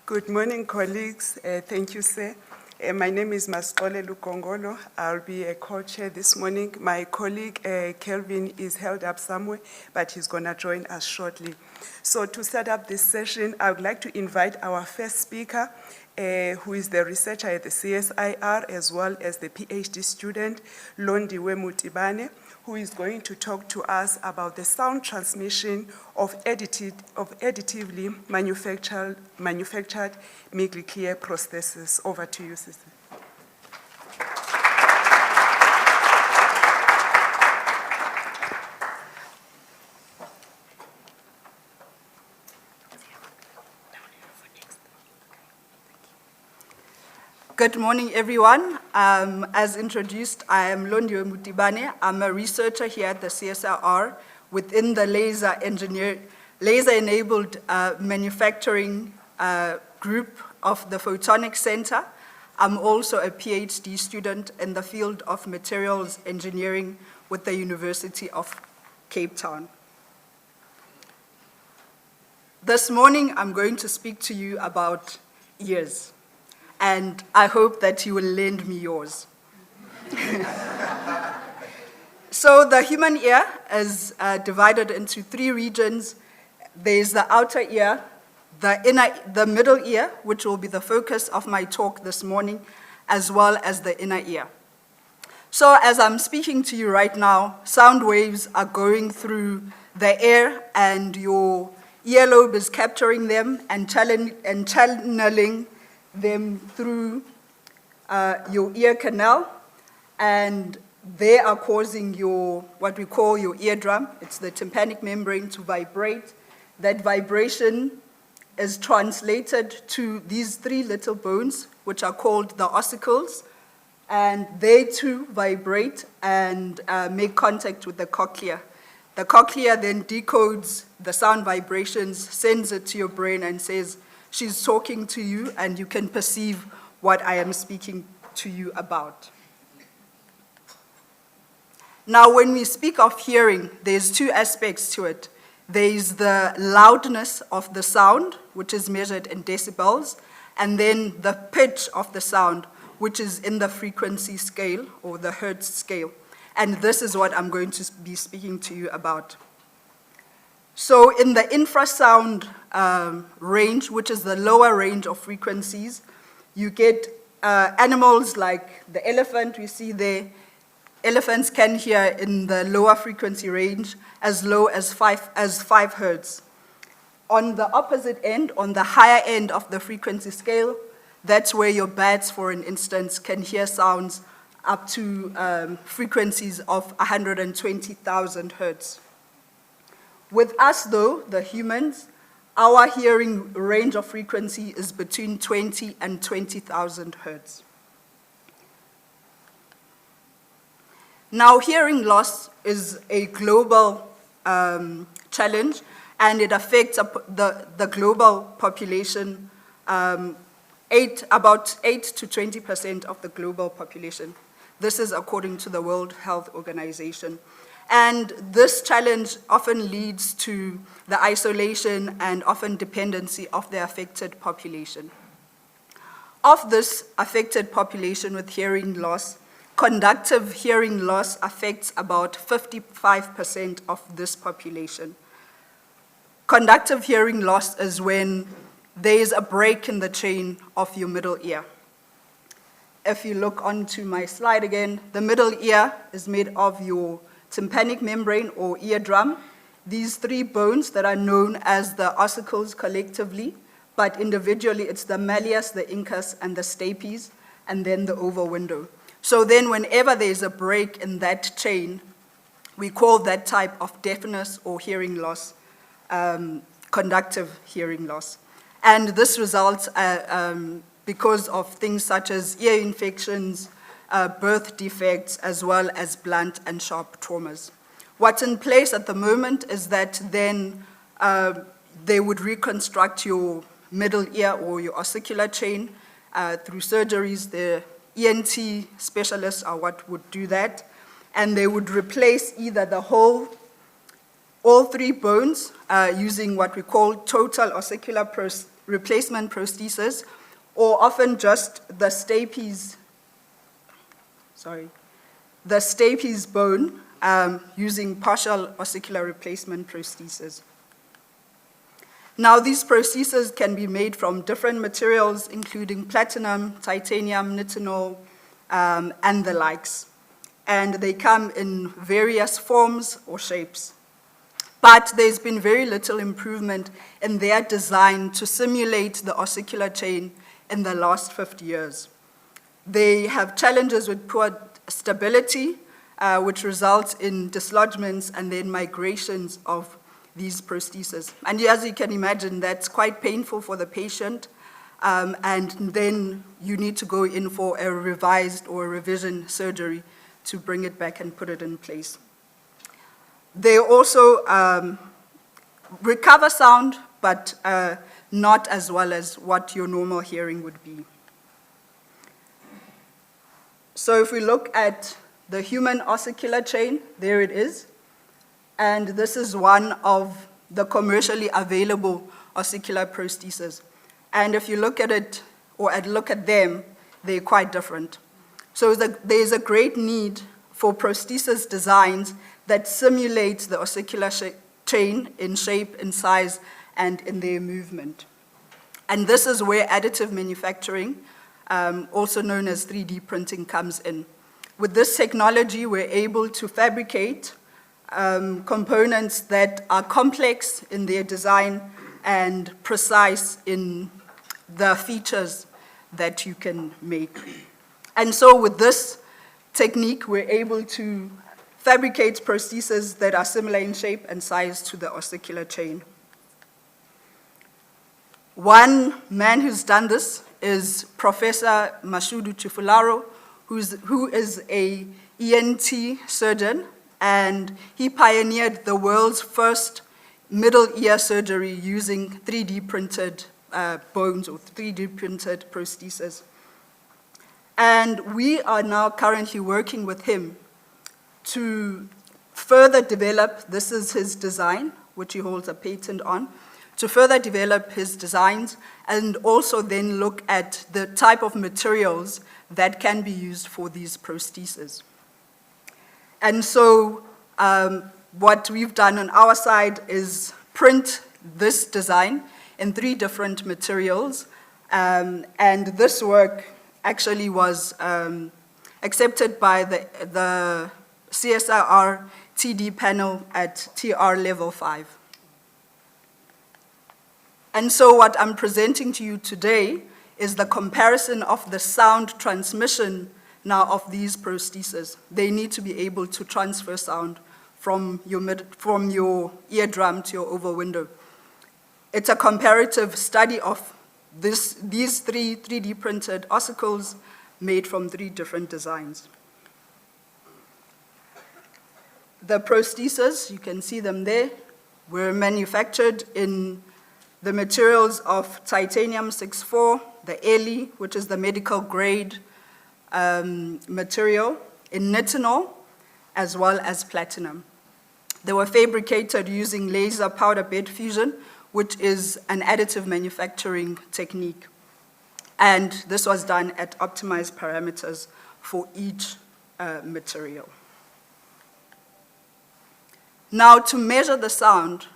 Good morning, colleagues. Thank you, sir. My name is Mascole Lukongolo. I'll be a co-chair this morning. My colleague, Kelvin, is held up somewhere, but he's going to join us shortly. So to set up this session, I would like to invite our first speaker, who is the researcher at the CSIR, as well as the PhD student, Londiwe Mutibane, who is going to talk to us about the sound transmission of additively manufactured microclear prostheses. Over to you, sister. Good morning, everyone. As introduced, I am Londiwe Mutibane. I'm a researcher here at the CSIR within the laser-enabled manufacturing group of the Photonics Center. I'm also a PhD student in the field of materials engineering with the University of Cape Town. This morning, I'm going to speak to you about ears. And I hope that you will lend me yours. So the human ear is divided into three regions. There's the outer ear, the middle ear, which will be the focus of my talk this morning, as well as the inner ear. So as I'm speaking to you right now, sound waves are going through the air, and your earlobe is capturing them and channeling them through your ear canal, and they are causing what we call your eardrum. It's the tympanic membrane to vibrate. That vibration is translated to these three little bones, which are called the ossicles, and they too vibrate and make contact with the cochlea. The cochlea then decodes the sound vibrations, sends it to your brain, and says, she's talking to you, and you can perceive what I am speaking to you about. Now, when we speak of hearing, there's two aspects to it. There's the loudness of the sound, which is measured in decibels, and then the pitch of the sound, which is in the frequency scale or the hertz scale. And this is what I'm going to be speaking to you about. So in the infrasound range, which is the lower range of frequencies, you get animals like the elephant we see there. Elephants can hear in the lower frequency range as low as 5 hertz. On the opposite end, on the higher end of the frequency scale, that's where your bats, for an instance, can hear sounds up to frequencies of 120,000 hertz. With us, though, the humans, our hearing range of frequency is between 20 and 20,000 hertz. Now, hearing loss is a global challenge, and it affects the global population, about 8 to 20% of the global population. This is according to the World Health Organization. And this challenge often leads to the isolation and often dependency of the affected population. Of this affected population with hearing loss, conductive hearing loss affects about 55% of this population. Conductive hearing loss is when there is a break in the chain of your middle ear. If you look onto my slide again, the middle ear is made of your tympanic membrane or eardrum, these three bones that are known as the ossicles collectively, but individually it's the malleus, the incus, and the stapes, and then the oval window. So then whenever there's a break in that chain, we call that type of deafness or hearing loss conductive hearing loss. And this results because of things such as ear infections, birth defects, as well as blunt and sharp traumas. What's in place at the moment is that then they would reconstruct your middle ear or your ossicular chain through surgeries. The ENT specialists are what would do that, and they would replace either the whole all three bones using what we call total ossicular replacement prosthesis, or often just the stapes bone using partial ossicular replacement prosthesis. Now, these prostheses can be made from different materials, including platinum, titanium, nitinol, and the likes. And they come in various forms or shapes. But there's been very little improvement in their design to simulate the ossicular chain in the last 50 years. They have challenges with poor stability, which results in dislodgements and then migrations of these prostheses. And as you can imagine, that's quite painful for the patient, and then you need to go in for a revised or a revision surgery to bring it back and put it in place. They also recover sound, but not as well as what your normal hearing would be. So if we look at the human ossicular chain, there it is. And this is one of the commercially available ossicular prostheses. And if you look at it, or look at them, they're quite different. So there's a great need for prosthesis designs that simulate the ossicular chain in shape, in size, and in their movement. And this is where additive manufacturing, also known as 3D printing, comes in. With this technology, we're able to fabricate components that are complex in their design and precise in the features that you can make. And so with this technique, we're able to fabricate prostheses that are similar in shape and size to the ossicular chain. One man who's done this is Professor Mashudu Chifularo, who is a ENT surgeon, and he pioneered the world's first middle ear surgery using 3D printed bones or 3D printed prostheses. And we are now currently working with him to further develop, this is his design, which he holds a patent on, to further develop his designs and also then look at the type of materials that can be used for these prostheses. And so what we've done on our side is print this design in 3 different materials. And this work actually was accepted by the CSIR TD panel at TR level 5. And so what I'm presenting to you today is the comparison of the sound transmission now of these prostheses. They need to be able to transfer sound from your eardrum to your oval window. It's a comparative study of these 3 3D printed ossicles made from 3 different designs. The prostheses, you can see them there, were manufactured in the materials of titanium 6-4, the ELI, which is the medical grade material, in nitinol, as well as platinum. They were fabricated using laser powder bed fusion, which is an additive manufacturing technique. And this was done at optimized parameters for each material. Now, to measure the sound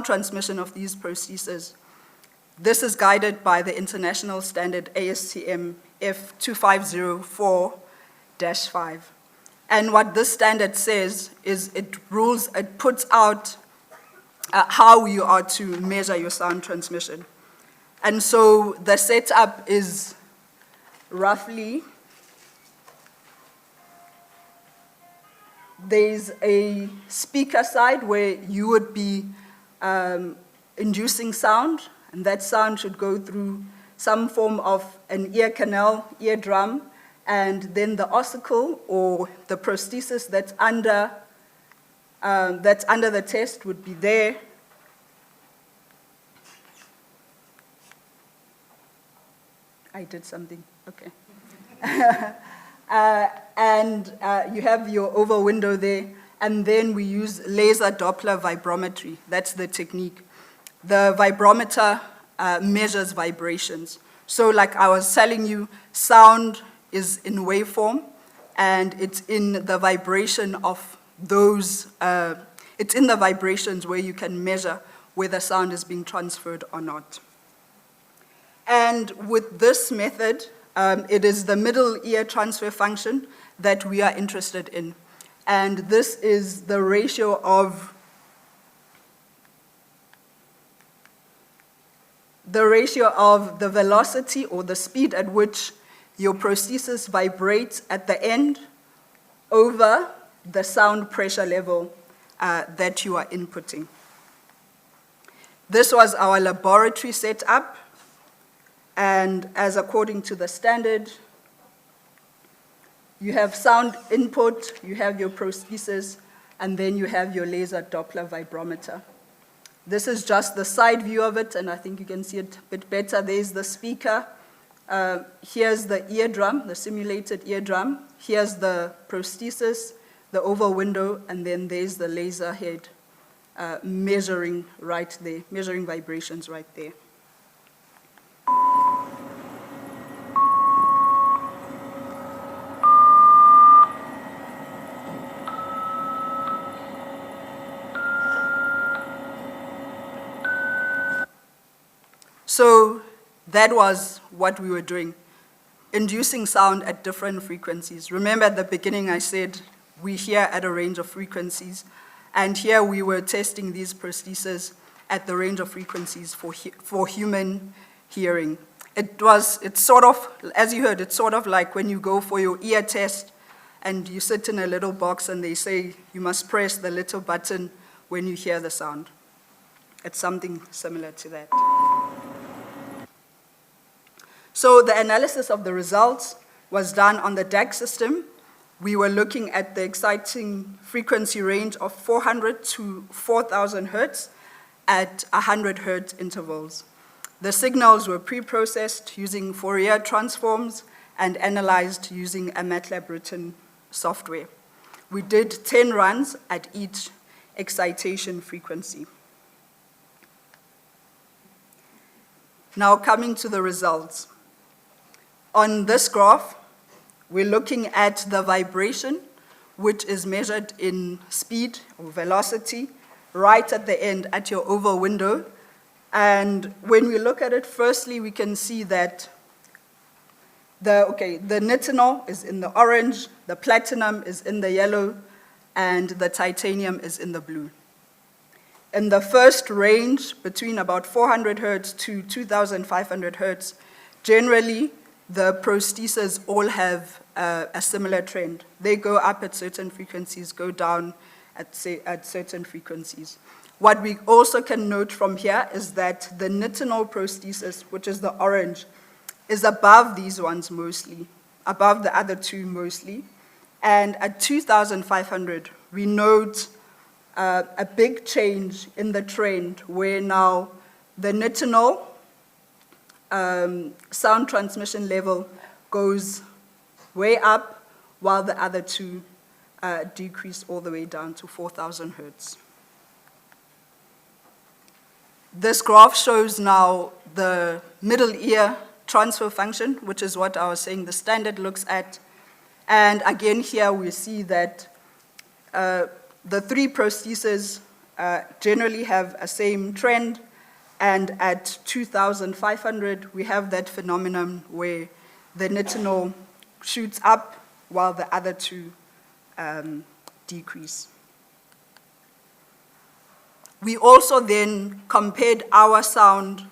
transmission of these prostheses, this is guided by the international standard ASTM F2504-5. And what this standard says is it puts out how you are to measure your sound transmission. And so the setup is roughly, there's a speaker side where you would be inducing sound, and that sound should go through some form of an ear canal, eardrum, and then the ossicle or the prosthesis that's under the test would be there. I did something, okay. And you have your oval window there, and then we use laser Doppler vibrometry. That's the technique. The vibrometer measures vibrations. So like I was telling you, sound is in waveform, and it's in the vibration of those, it's in the vibrations where you can measure whether sound is being transferred or not. And with this method, it is the middle ear transfer function that we are interested in. And this is the ratio of the velocity or the speed at which your prosthesis vibrates at the end over the sound pressure level that you are inputting. This was our laboratory setup, and as according to the standard, you have sound input, you have your prosthesis, and then you have your laser Doppler vibrometer. This is just the side view of it, and I think you can see it a bit better. There's the speaker. Here's the eardrum, the simulated eardrum. Here's the prosthesis, the oval window, and then there's the laser head measuring right there, measuring vibrations right there. So that was what we were doing, inducing sound at different frequencies. Remember at the beginning I said we hear at a range of frequencies, and here we were testing these prostheses at the range of frequencies for human hearing. It's sort of, as you heard, it's sort of like when you go for your ear test and you sit in a little box and they say you must press the little button when you hear the sound. It's something similar to that. So the analysis of the results was done on the DAC system. We were looking at the exciting frequency range of 400 to 4,000 hertz at 100 hertz intervals. The signals were pre-processed using Fourier transforms and analyzed using a MATLAB-written software. We did 10 runs at each excitation frequency. Now coming to the results. On this graph, we're looking at the vibration, which is measured in speed or velocity, right at the end at your oval window. And when we look at it, firstly, we can see that the nitinol is in the orange, the platinum is in the yellow, and the titanium is in the blue. In the first range, between about 400 hertz to 2,500 hertz, generally, the prostheses all have a similar trend. They go up at certain frequencies, go down at certain frequencies. What we also can note from here is that the nitinol prosthesis, which is the orange, is above these ones mostly, above the other two mostly. And at 2,500, we note a big change in the trend where now the nitinol sound transmission level goes way up, while the other two decrease all the way down to 4,000 hertz. This graph shows now the middle ear transfer function, which is what I was saying the standard looks at. And again, here we see that the three prostheses generally have a same trend. And at 2,500, we have that phenomenon where the nitinol shoots up while the other two decrease. We also then compared our sound,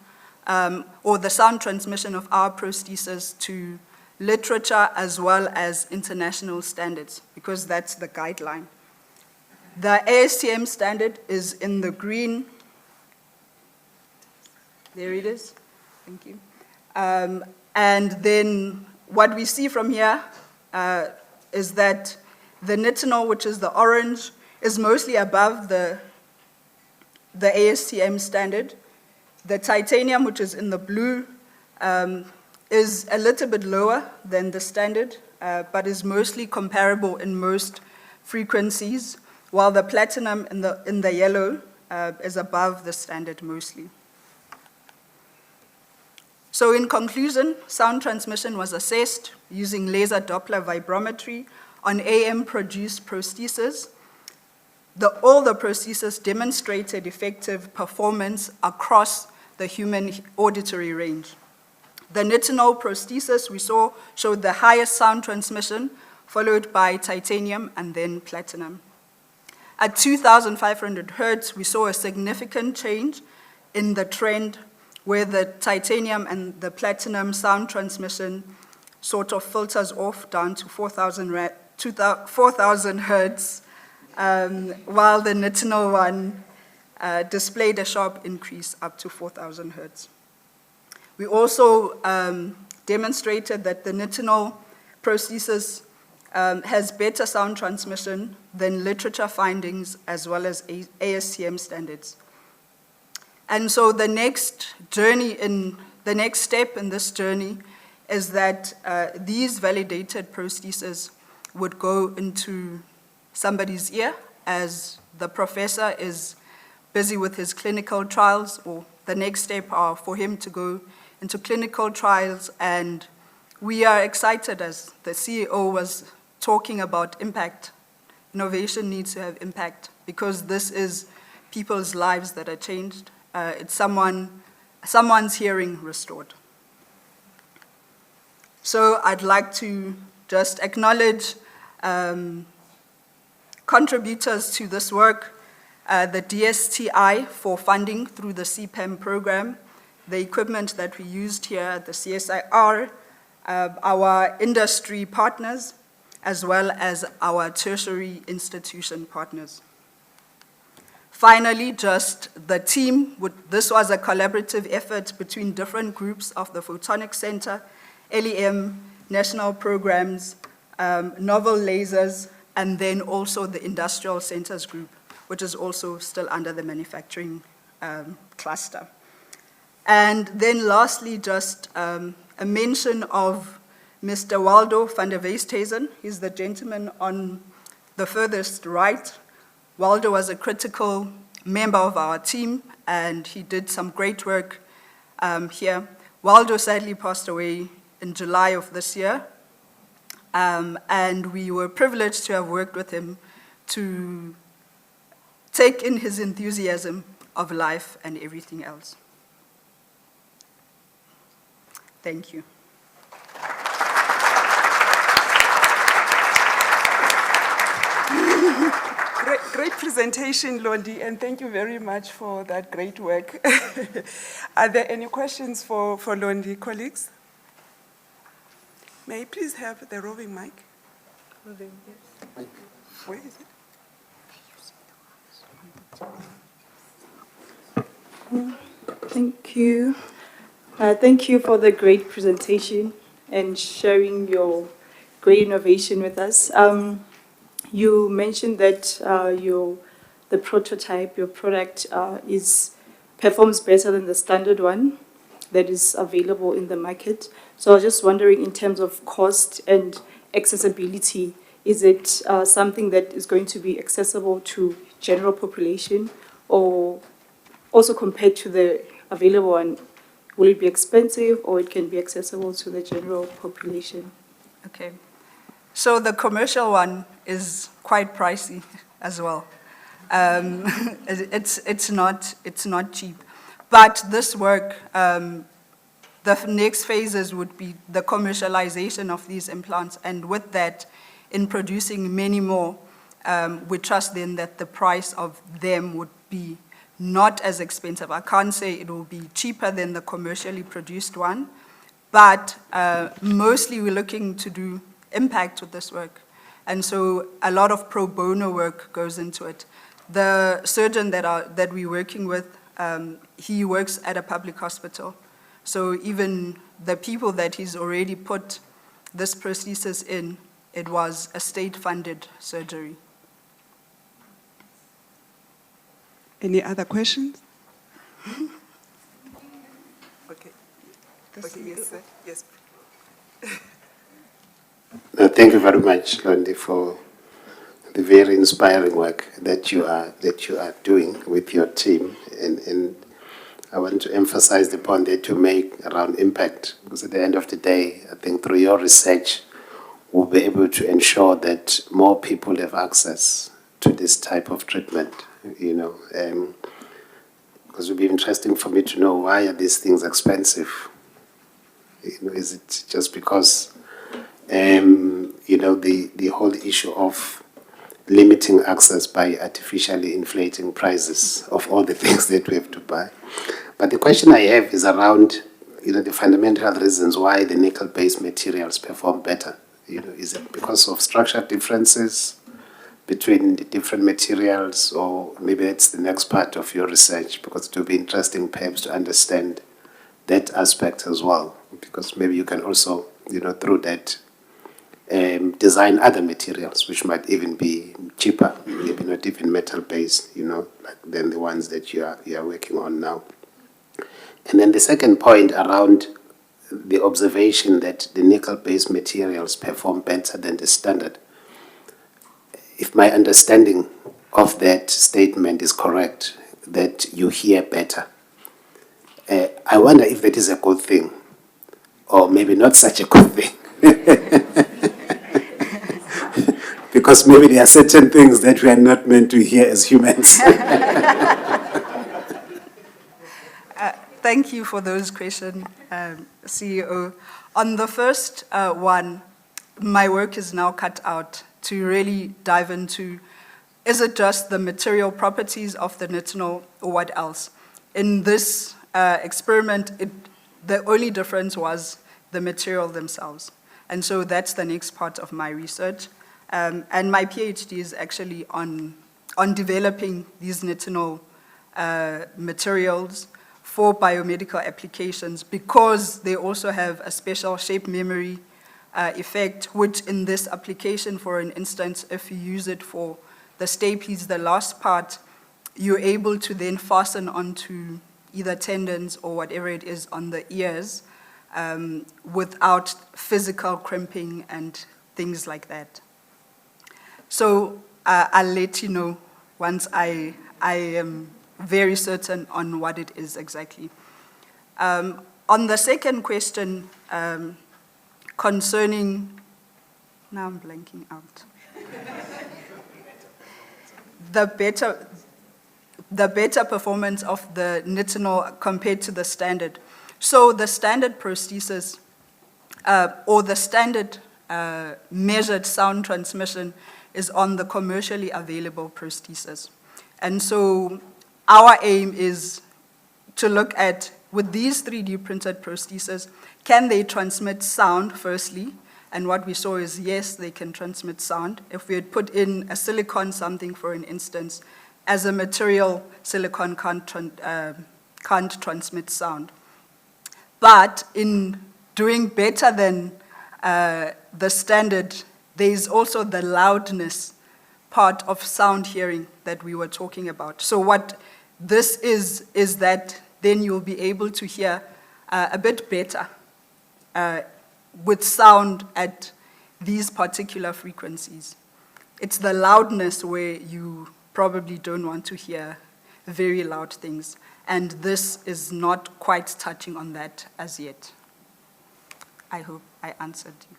or the sound transmission of our prosthesis to literature as well as international standards, because that's the guideline. The ASTM standard is in the green. There it is. Thank you. And then what we see from here is that the nitinol, which is the orange, is mostly above the ASTM standard. The titanium, which is in the blue, is a little bit lower than the standard, but is mostly comparable in most frequencies, while the platinum in the yellow is above the standard mostly. So in conclusion, sound transmission was assessed using laser Doppler vibrometry on AM-produced prostheses. All the prostheses demonstrated effective performance across the human auditory range. The nitinol prosthesis we saw showed the highest sound transmission, followed by titanium and then platinum. At 2,500 hertz, we saw a significant change in the trend where the titanium and the platinum sound transmission sort of filters off down to 4,000 hertz, while the nitinol one displayed a sharp increase up to 4,000 hertz. We also demonstrated that the nitinol prosthesis has better sound transmission than literature findings as well as ASTM standards. And so the next step in this journey is that these validated prostheses would go into somebody's ear as the professor is busy with his clinical trials, or the next step are for him to go into clinical trials. And we are excited, as the CEO was talking about impact. Innovation needs to have impact because this is people's lives that are changed. It's someone's hearing restored. So I'd like to just acknowledge contributors to this work, the DSTI for funding through the CPAM program, the equipment that we used here at the CSIR, our industry partners, as well as our tertiary institution partners. Finally, just the team. This was a collaborative effort between different groups of the Photonics Center, LEM, national programs, novel lasers, and then also the industrial centers group, which is also still under the manufacturing cluster. And then lastly, just a mention of Mr. Waldo van der Westhuizen. He's the gentleman on the furthest right. Waldo was a critical member of our team, and he did some great work here. Waldo sadly passed away in July of this year, and we were privileged to have worked with him to take in his enthusiasm of life and everything else. Thank you. Great presentation, Londi, and thank you very much for that great work. Are there any questions for Londi, colleagues? May I please have the roving mic? Where is it? Thank you. Thank you for the great presentation and sharing your great innovation with us. You mentioned that the prototype, your product, performs better than the standard one that is available in the market. So I was just wondering, in terms of cost and accessibility, is it something that is going to be accessible to general population, or also compared to the available one, will it be expensive or it can be accessible to the general population? Okay. So the commercial one is quite pricey as well. It's not cheap. But this work, the next phases would be the commercialization of these implants, and with that, in producing many more, we trust then that the price of them would be not as expensive. I can't say it will be cheaper than the commercially produced one, but mostly we're looking to do impact with this work. And so a lot of pro bono work goes into it. The surgeon that we're working with, he works at a public hospital. So even the people that he's already put this prosthesis in, it was a state-funded surgery. Any other questions? Okay. Okay, yes, sir. Yes. Thank you very much, Londi, for the very inspiring work that you are doing with your team, and I want to emphasize the point that you make around impact, because at the end of the day, I think through your research, we'll be able to ensure that more people have access to this type of treatment, because it would be interesting for me to know, why are these things expensive? Is it just because, the whole issue of limiting access by artificially inflating prices of all the things that we have to buy? But the question I have is around, the fundamental reasons why the nickel-based materials perform better. Is it because of structural differences between the different materials, or maybe it's the next part of your research, because it will be interesting perhaps to understand that aspect as well, because maybe you can also, through that, design other materials which might even be cheaper, maybe not even metal-based, than the ones that you are working on now. And then the second point around the observation that the nickel-based materials perform better than the standard. If my understanding of that statement is correct, that you hear better, I wonder if that is a good thing, or maybe not such a good thing. Because maybe there are certain things that we are not meant to hear as humans. Thank you for those questions, CEO. On the first one, my work is now cut out to really dive into, is it just the material properties of the nitinol or what else? In this experiment, the only difference was the material themselves. And so that's the next part of my research. And my PhD is actually on developing these nitinol materials for biomedical applications, because they also have a special shape memory effect, which in this application, for an instance, if you use it for the stapes, the last part, you're able to then fasten onto either tendons or whatever it is on the ears without physical crimping and things like that. So I'll let you know once I am very certain on what it is exactly. On the second question concerning, now I'm blanking out. The better performance of the nitinol compared to the standard. So the standard prosthesis, or the standard measured sound transmission, is on the commercially available prosthesis. And so our aim is to look at, with these 3D printed prostheses, can they transmit sound firstly? And what we saw is, yes, they can transmit sound. If we had put in a silicon something, for an instance, as a material, silicon can't transmit sound. But in doing better than the standard, there is also the loudness part of sound hearing that we were talking about. So what this is that then you'll be able to hear a bit better with sound at these particular frequencies. It's the loudness where you probably don't want to hear very loud things. And this is not quite touching on that as yet. I hope I answered you.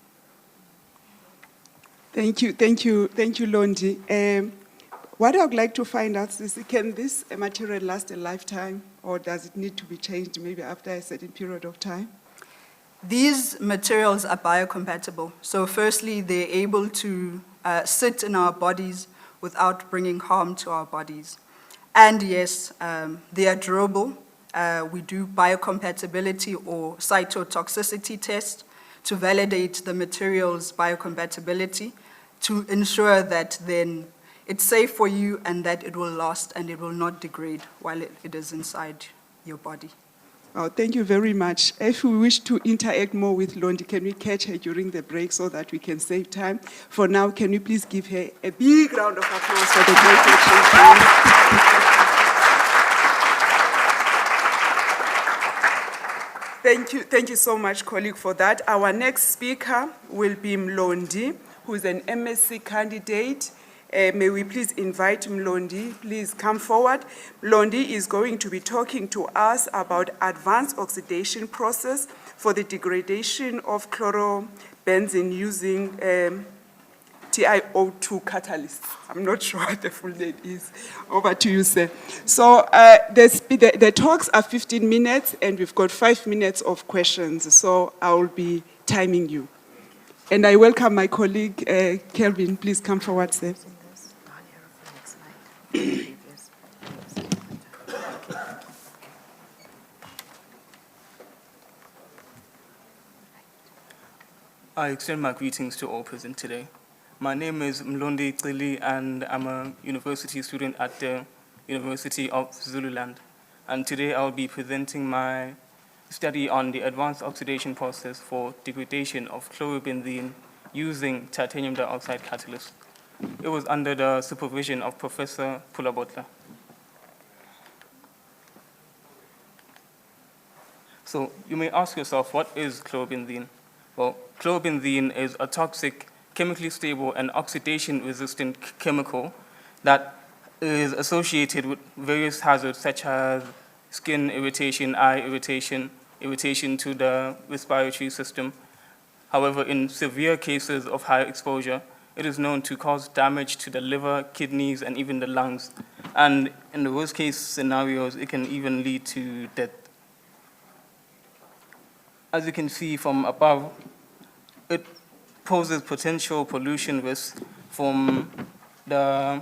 Thank you, Londi. What I would like to find out is, can this material last a lifetime, or does it need to be changed maybe after a certain period of time? These materials are biocompatible. So firstly, they're able to sit in our bodies without bringing harm to our bodies. And yes, they are durable. We do biocompatibility or cytotoxicity tests to validate the material's biocompatibility, to ensure that then it's safe for you and that it will last and it will not degrade while it is inside your body. Oh, thank you very much. If we wish to interact more with Londi, can we catch her during the break so that we can save time? For now, can you please give her a big round of applause for the great work she's doing? Thank you so much, colleague, for that. Our next speaker will be Mlondi, who is an MSc candidate May we please invite Mlondi, please come forward. Mlondi is going to be talking to us about advanced oxidation process for the degradation of chlorobenzene using TiO2 catalyst. I'm not sure what the full name is. Over to you, sir. So the talks are 15 minutes, and we've got 5 minutes of questions, so I will be timing you. And I welcome my colleague, Kelvin. Please come forward, sir. I extend my greetings to all present today. My name is Mlondi Cili, and I'm a university student at the University of Zululand. And today I'll be presenting my study on the advanced oxidation process for degradation of chlorobenzene using titanium dioxide catalyst. It was under the supervision of Professor Pulabotla. So you may ask yourself, what is chlorobenzene? Well, chlorobenzene is a toxic, chemically stable, and oxidation-resistant chemical that is associated with various hazards such as skin irritation, eye irritation, irritation to the respiratory system. However, in severe cases of high exposure, it is known to cause damage to the liver, kidneys, and even the lungs. And in the worst case scenarios, it can even lead to death. As you can see from above, it poses potential pollution risks from the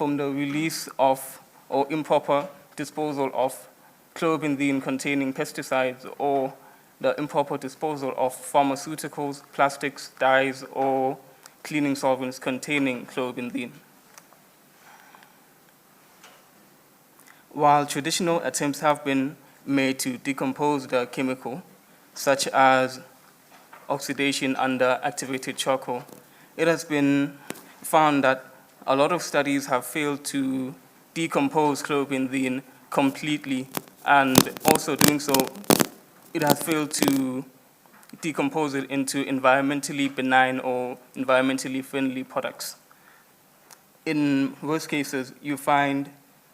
release of or improper disposal of chlorobenzene-containing pesticides, or the improper disposal of pharmaceuticals, plastics, dyes, or cleaning solvents containing chlorobenzene. While traditional attempts have been made to decompose the chemical, such as oxidation under activated charcoal, it has been found that a lot of studies have failed to decompose chlorobenzene completely, and also doing so, it has failed to decompose it into environmentally benign or environmentally friendly products. In worst cases, you find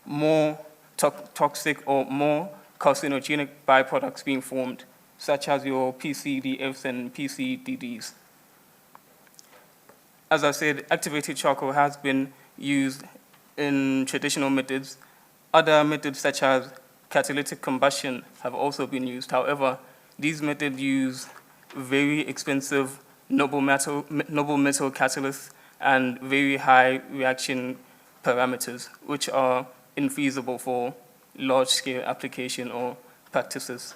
more toxic or more carcinogenic byproducts being formed, such as your PCDFs and PCDDs. As I said, activated charcoal has been used in traditional methods. Other methods, such as catalytic combustion, have also been used. However, these methods use very expensive noble metal catalysts and very high reaction parameters, which are infeasible for large-scale application or practices.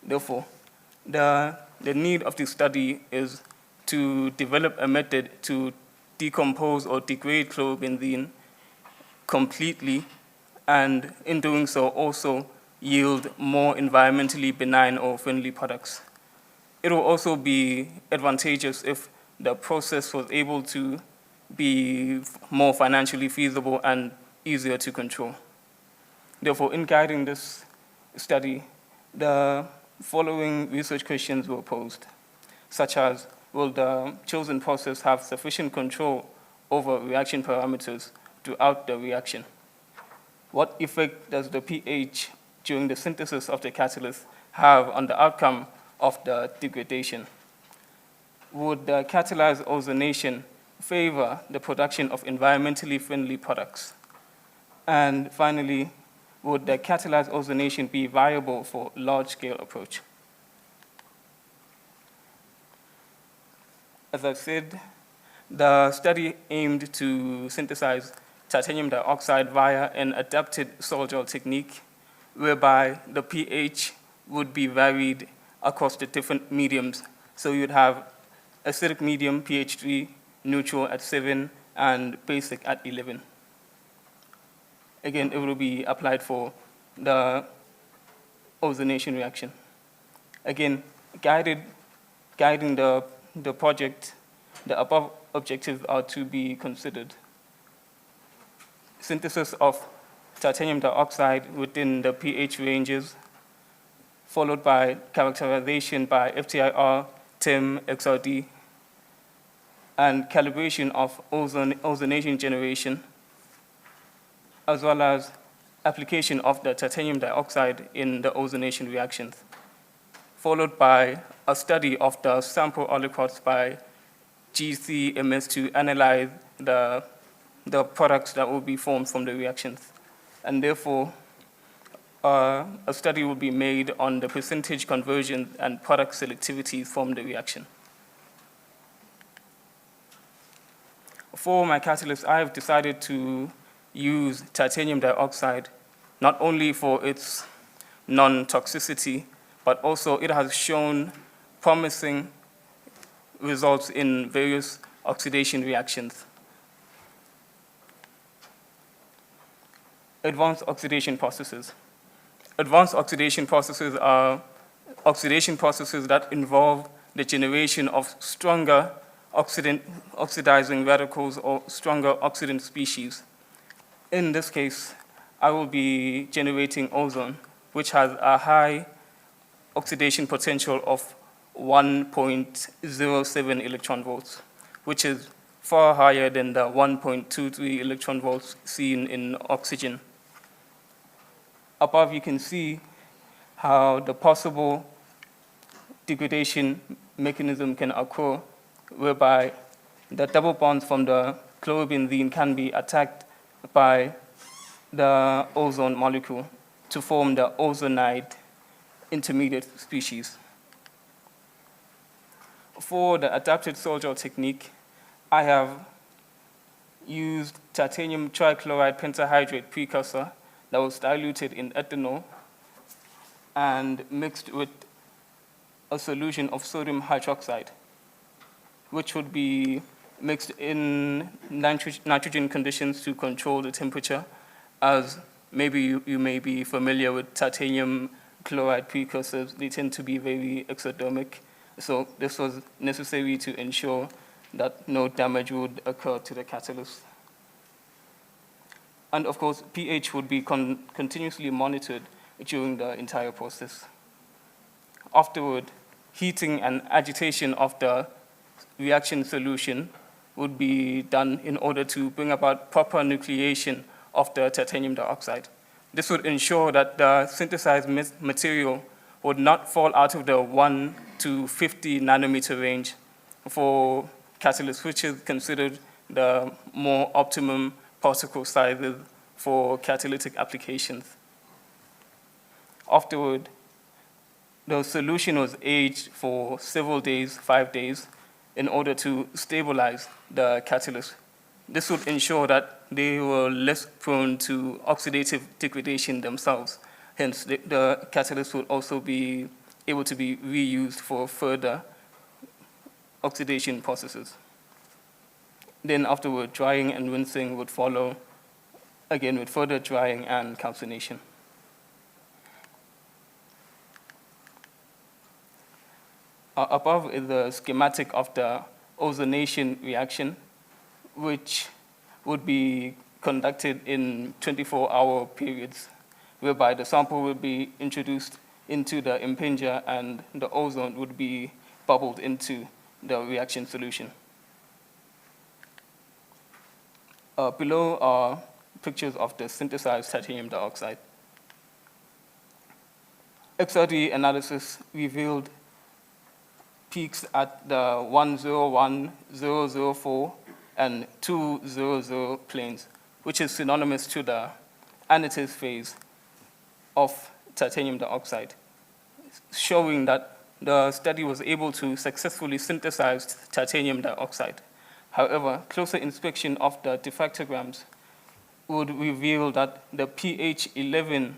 Therefore, the need of this study is to develop a method to decompose or degrade chlorobenzene completely, and in doing so also yield more environmentally benign or friendly products. It will also be advantageous if the process was able to be more financially feasible and easier to control. Therefore, in guiding this study, the following research questions were posed, such as, will the chosen process have sufficient control over reaction parameters throughout the reaction? What effect does the pH during the synthesis of the catalyst have on the outcome of the degradation? Would the catalyzed ozonation favor the production of environmentally friendly products? And finally, would the catalyzed ozonation be viable for large-scale approach? As I said, the study aimed to synthesize titanium dioxide via an adapted sol-gel technique, whereby the pH would be varied across the different mediums. So you'd have acidic medium, pH 3, neutral at 7, and basic at 11. Again, it will be applied for the ozonation reaction. Again, guiding the project, the above objectives are to be considered. Synthesis of titanium dioxide within the pH ranges, followed by characterization by FTIR, TIM, XRD, and calibration of ozonation generation, as well as application of the titanium dioxide in the ozonation reactions, followed by a study of the sample aliquots by GCMS to analyze the products that will be formed from the reactions. And therefore, a study will be made on the percentage conversion and product selectivity from the reaction. For my catalyst, I have decided to use titanium dioxide not only for its non-toxicity, but also it has shown promising results in various oxidation reactions. Advanced oxidation processes. Advanced oxidation processes are oxidation processes that involve the generation of stronger oxidizing radicals or stronger oxidant species. In this case, I will be generating ozone, which has a high oxidation potential of 1.07 electron volts, which is far higher than the 1.23 electron volts seen in oxygen. Above, you can see how the possible degradation mechanism can occur, whereby the double bonds from the chlorobenzene can be attacked by the ozone molecule to form the ozonide intermediate species. For the adapted sol-gel technique, I have used titanium trichloride pentahydrate precursor that was diluted in ethanol and mixed with a solution of sodium hydroxide, which would be mixed in nitrogen conditions to control the temperature, as maybe you may be familiar with titanium chloride precursors. They tend to be very exothermic. So this was necessary to ensure that no damage would occur to the catalyst. And of course, pH would be continuously monitored during the entire process. Afterward, heating and agitation of the reaction solution would be done in order to bring about proper nucleation of the titanium dioxide. This would ensure that the synthesized material would not fall out of the 1 to 50 nanometer range for catalysts, which is considered the more optimum particle sizes for catalytic applications. Afterward, the solution was aged for several days, 5 days, in order to stabilize the catalyst. This would ensure that they were less prone to oxidative degradation themselves. Hence, the catalyst would also be able to be reused for further oxidation processes. Then afterward, drying and rinsing would follow, again with further drying and calcination. Above is the schematic of the ozonation reaction, which would be conducted in 24-hour periods, whereby the sample would be introduced into the impinger and the ozone would be bubbled into the reaction solution. Below are pictures of the synthesized titanium dioxide. XRD analysis revealed peaks at the 101, 004, and 200 planes, which is synonymous to the anatase phase of titanium dioxide, showing that the study was able to successfully synthesize titanium dioxide. However, closer inspection of the diffractograms would reveal that the pH 11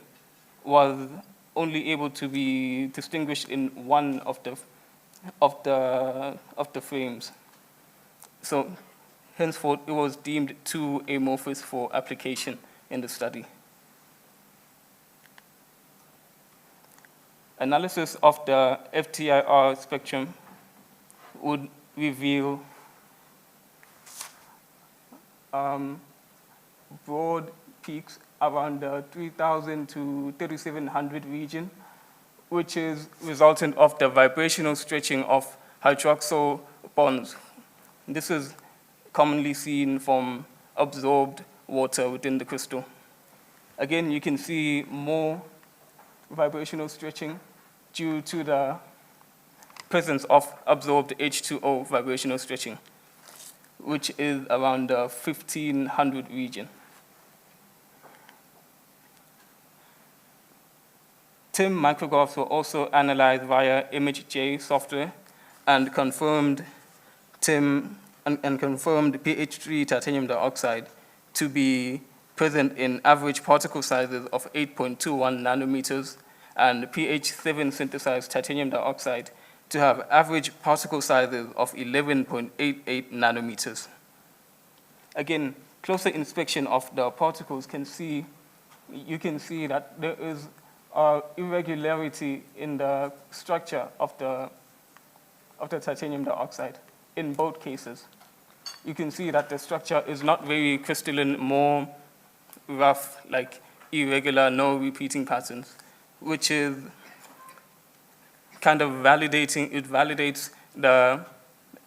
was only able to be distinguished in one of the frames. So henceforth, it was deemed too amorphous for application in the study. Analysis of the FTIR spectrum would reveal broad peaks around the 3,000 to 3,700 region, which is resultant of the vibrational stretching of hydroxyl bonds. This is commonly seen from absorbed water within the crystal. Again, you can see more vibrational stretching due to the presence of absorbed H2O vibrational stretching, which is around the 1500 region. TIM micrographs were also analyzed via ImageJ software and confirmed TIM and confirmed pH3 titanium dioxide to be present in average particle sizes of 8.21 nanometers, and pH7 synthesized titanium dioxide to have average particle sizes of 11.88 nanometers. Again, closer inspection of the particles you can see that there is irregularity in the structure of the titanium dioxide in both cases. You can see that the structure is not very crystalline, more rough, like irregular, no repeating patterns, which is kind of validates the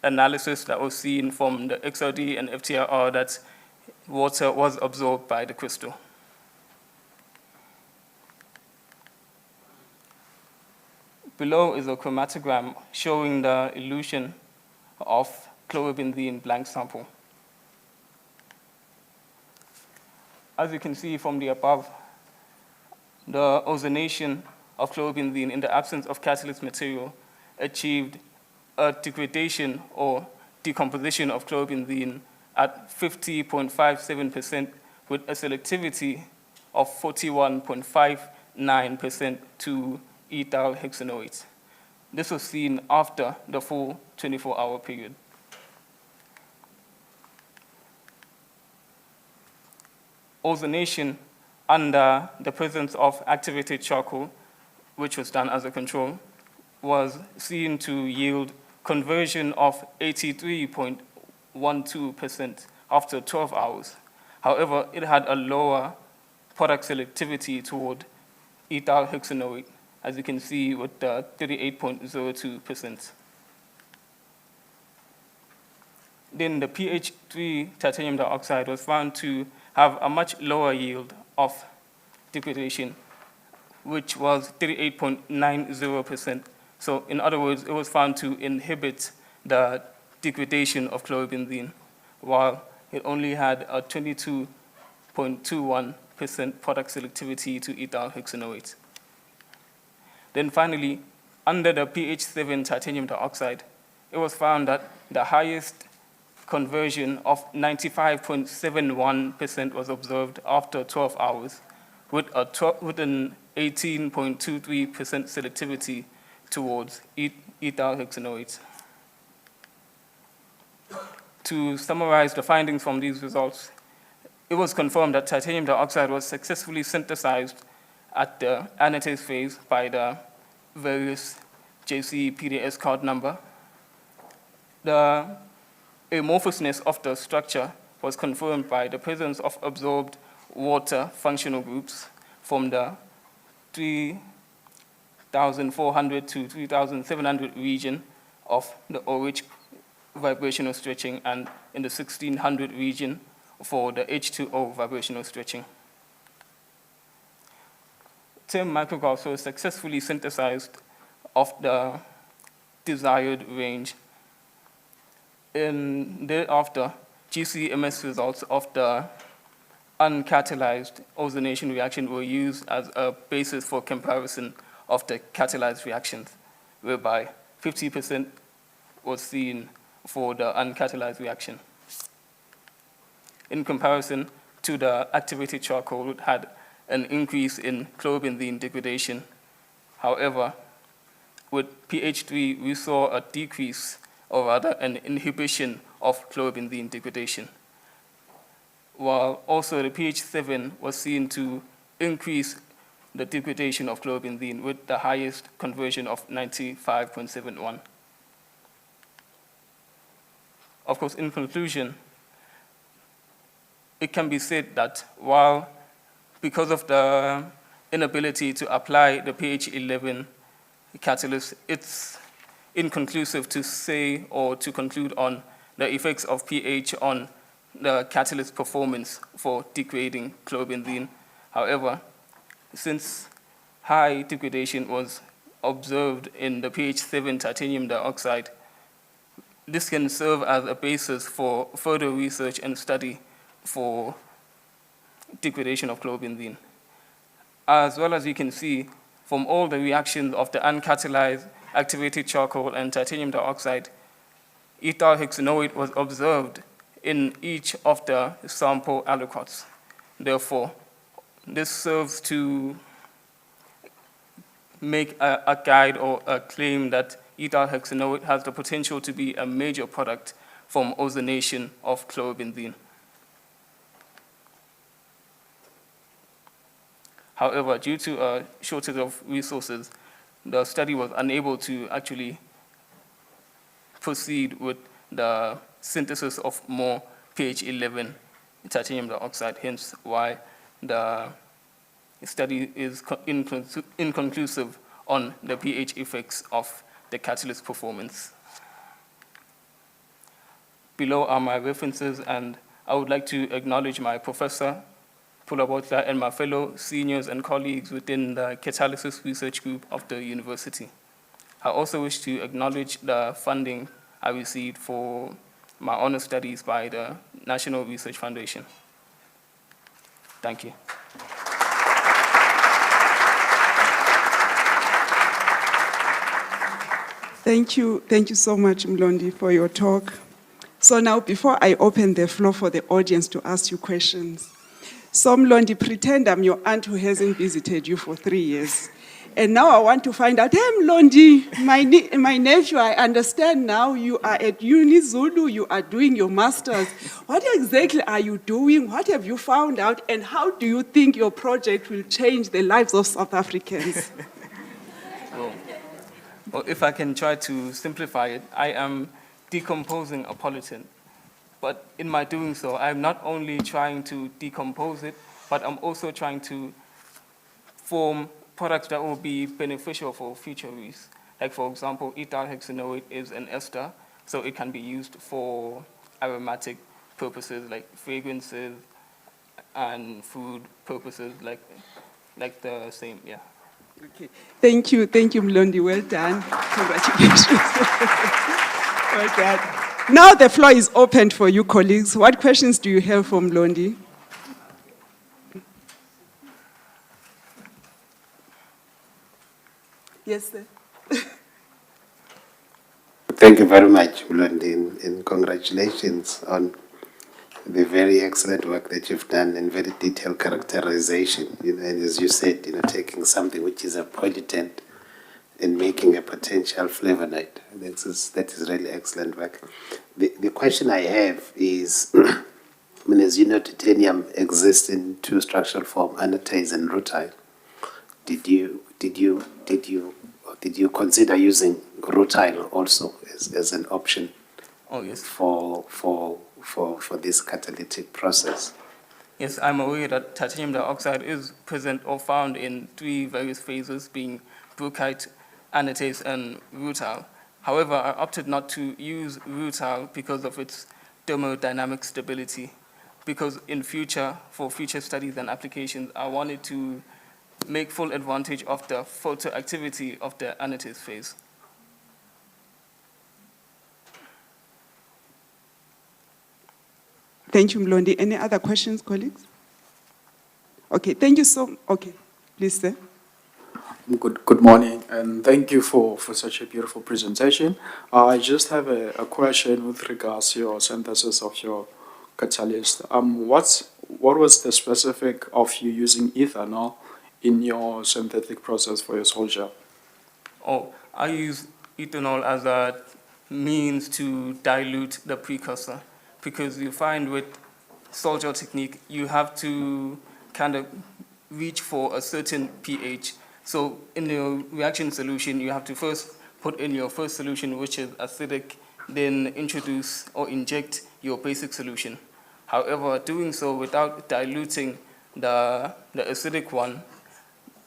analysis that was seen from the XRD and FTIR that water was absorbed by the crystal. Below is a chromatogram showing the elution of chlorobenzene blank sample. As you can see from the above, the ozonation of chlorobenzene in the absence of catalyst material achieved a degradation or decomposition of chlorobenzene at 50.57% with a selectivity of 41.59% to ethyl hexanoate. This was seen after the full 24-hour period. Ozonation under the presence of activated charcoal, which was done as a control, was seen to yield conversion of 83.12% after 12 hours. However, it had a lower product selectivity toward ethyl hexanoate, as you can see with the 38.02%. Then the pH3 titanium dioxide was found to have a much lower yield of degradation, which was 38.90%. So in other words, it was found to inhibit the degradation of chlorobenzene, while it only had a 22.21% product selectivity to ethyl hexanoate. Then finally, under the pH7 titanium dioxide, it was found that the highest conversion of 95.71% was observed after 12 hours, with an 18.23% selectivity towards ethyl hexanoate. To summarize the findings from these results, it was confirmed that titanium dioxide was successfully synthesized at the anatase phase by the various JC-PDS card number. The amorphousness of the structure was confirmed by the presence of absorbed water functional groups from the 3,400 to 3,700 region of the OH vibrational stretching, and in the 1,600 region for the H2O vibrational stretching. TIM micrographs were successfully synthesized of the desired range. And thereafter, GC-MS results of the uncatalyzed ozonation reaction were used as a basis for comparison of the catalyzed reactions, whereby 50% was seen for the uncatalyzed reaction. In comparison to the activated charcoal, it had an increase in chlorobenzene degradation. However, with pH3, we saw a decrease, or rather an inhibition of chlorobenzene degradation, while also the pH7 was seen to increase the degradation of chlorobenzene with the highest conversion of 95.71. Of course, in conclusion, it can be said that while, because of the inability to apply the pH 11 catalyst, it's inconclusive to say or to conclude on the effects of pH on the catalyst performance for degrading chlorobenzene. However, since high degradation was observed in the pH 7 titanium dioxide, this can serve as a basis for further research and study for degradation of chlorobenzene. As well as you can see from all the reactions of the uncatalyzed activated charcoal and titanium dioxide, ethyl hexanoate was observed in each of the sample aliquots. Therefore, this serves to make a guide or a claim that ethyl hexanoate has the potential to be a major product from ozonation of chlorobenzene. However, due to a shortage of resources, the study was unable to actually proceed with the synthesis of more pH 11 titanium dioxide, hence why the study is inconclusive on the pH effects of the catalyst performance. Below are my references, and I would like to acknowledge my professor, Pulabotla, and my fellow seniors and colleagues within the Catalysis Research Group of the university. I also wish to acknowledge the funding I received for my honor studies by the National Research Foundation. Thank you. Thank you so much, Mlondi, for your talk. So now, before I open the floor for the audience to ask you questions, so Mlondi, pretend I'm your aunt who hasn't visited you for 3 years. And now I want to find out, hey Mlondi, my nephew, I understand now you are at UniZulu, you are doing your master's. What exactly are you doing? What have you found out? And how do you think your project will change the lives of South Africans? Well, if I can try to simplify it, I am decomposing a polythene. But in my doing so, I'm not only trying to decompose it, but I'm also trying to form products that will be beneficial for future use. Like, for example, ethyl hexanoate is an ester, so it can be used for aromatic purposes like fragrances and food purposes, like the same, yeah. Okay. Thank you, Mlondi. Well done. Congratulations. Well done. Now the floor is open for you, colleagues. What questions do you have for Mlondi? Yes, sir. Thank you very much, Mlondi, and congratulations on the very excellent work that you've done and very detailed characterization. And as you said, taking something which is a pollutant and making a potential flavonoid. That is really excellent work. The question I have is, as you know, titanium exists in two structural forms, anatase and rutile. Did you consider using rutile also as an option? Oh, yes. For this catalytic process? Yes, I'm aware that titanium dioxide is present or found in 3 various phases, being brookite, anatase, and rutile. However, I opted not to use rutile because of its thermodynamic stability. Because for future studies and applications, I wanted to make full advantage of the photoactivity of the anatase phase. Thank you, Mlondi. Any other questions, colleagues? Okay, thank you so much. Okay, please, sir. Good morning, and thank you for such a beautiful presentation. I just have a question with regards to your synthesis of your catalyst. What was the specific of you using ethanol in your synthetic process for your soldier? Oh, I use ethanol as a means to dilute the precursor, because you find with soldier technique, you have to kind of reach for a certain pH. So in your reaction solution, you have to first put in your first solution, which is acidic, then introduce or inject your basic solution. However, doing so without diluting the acidic one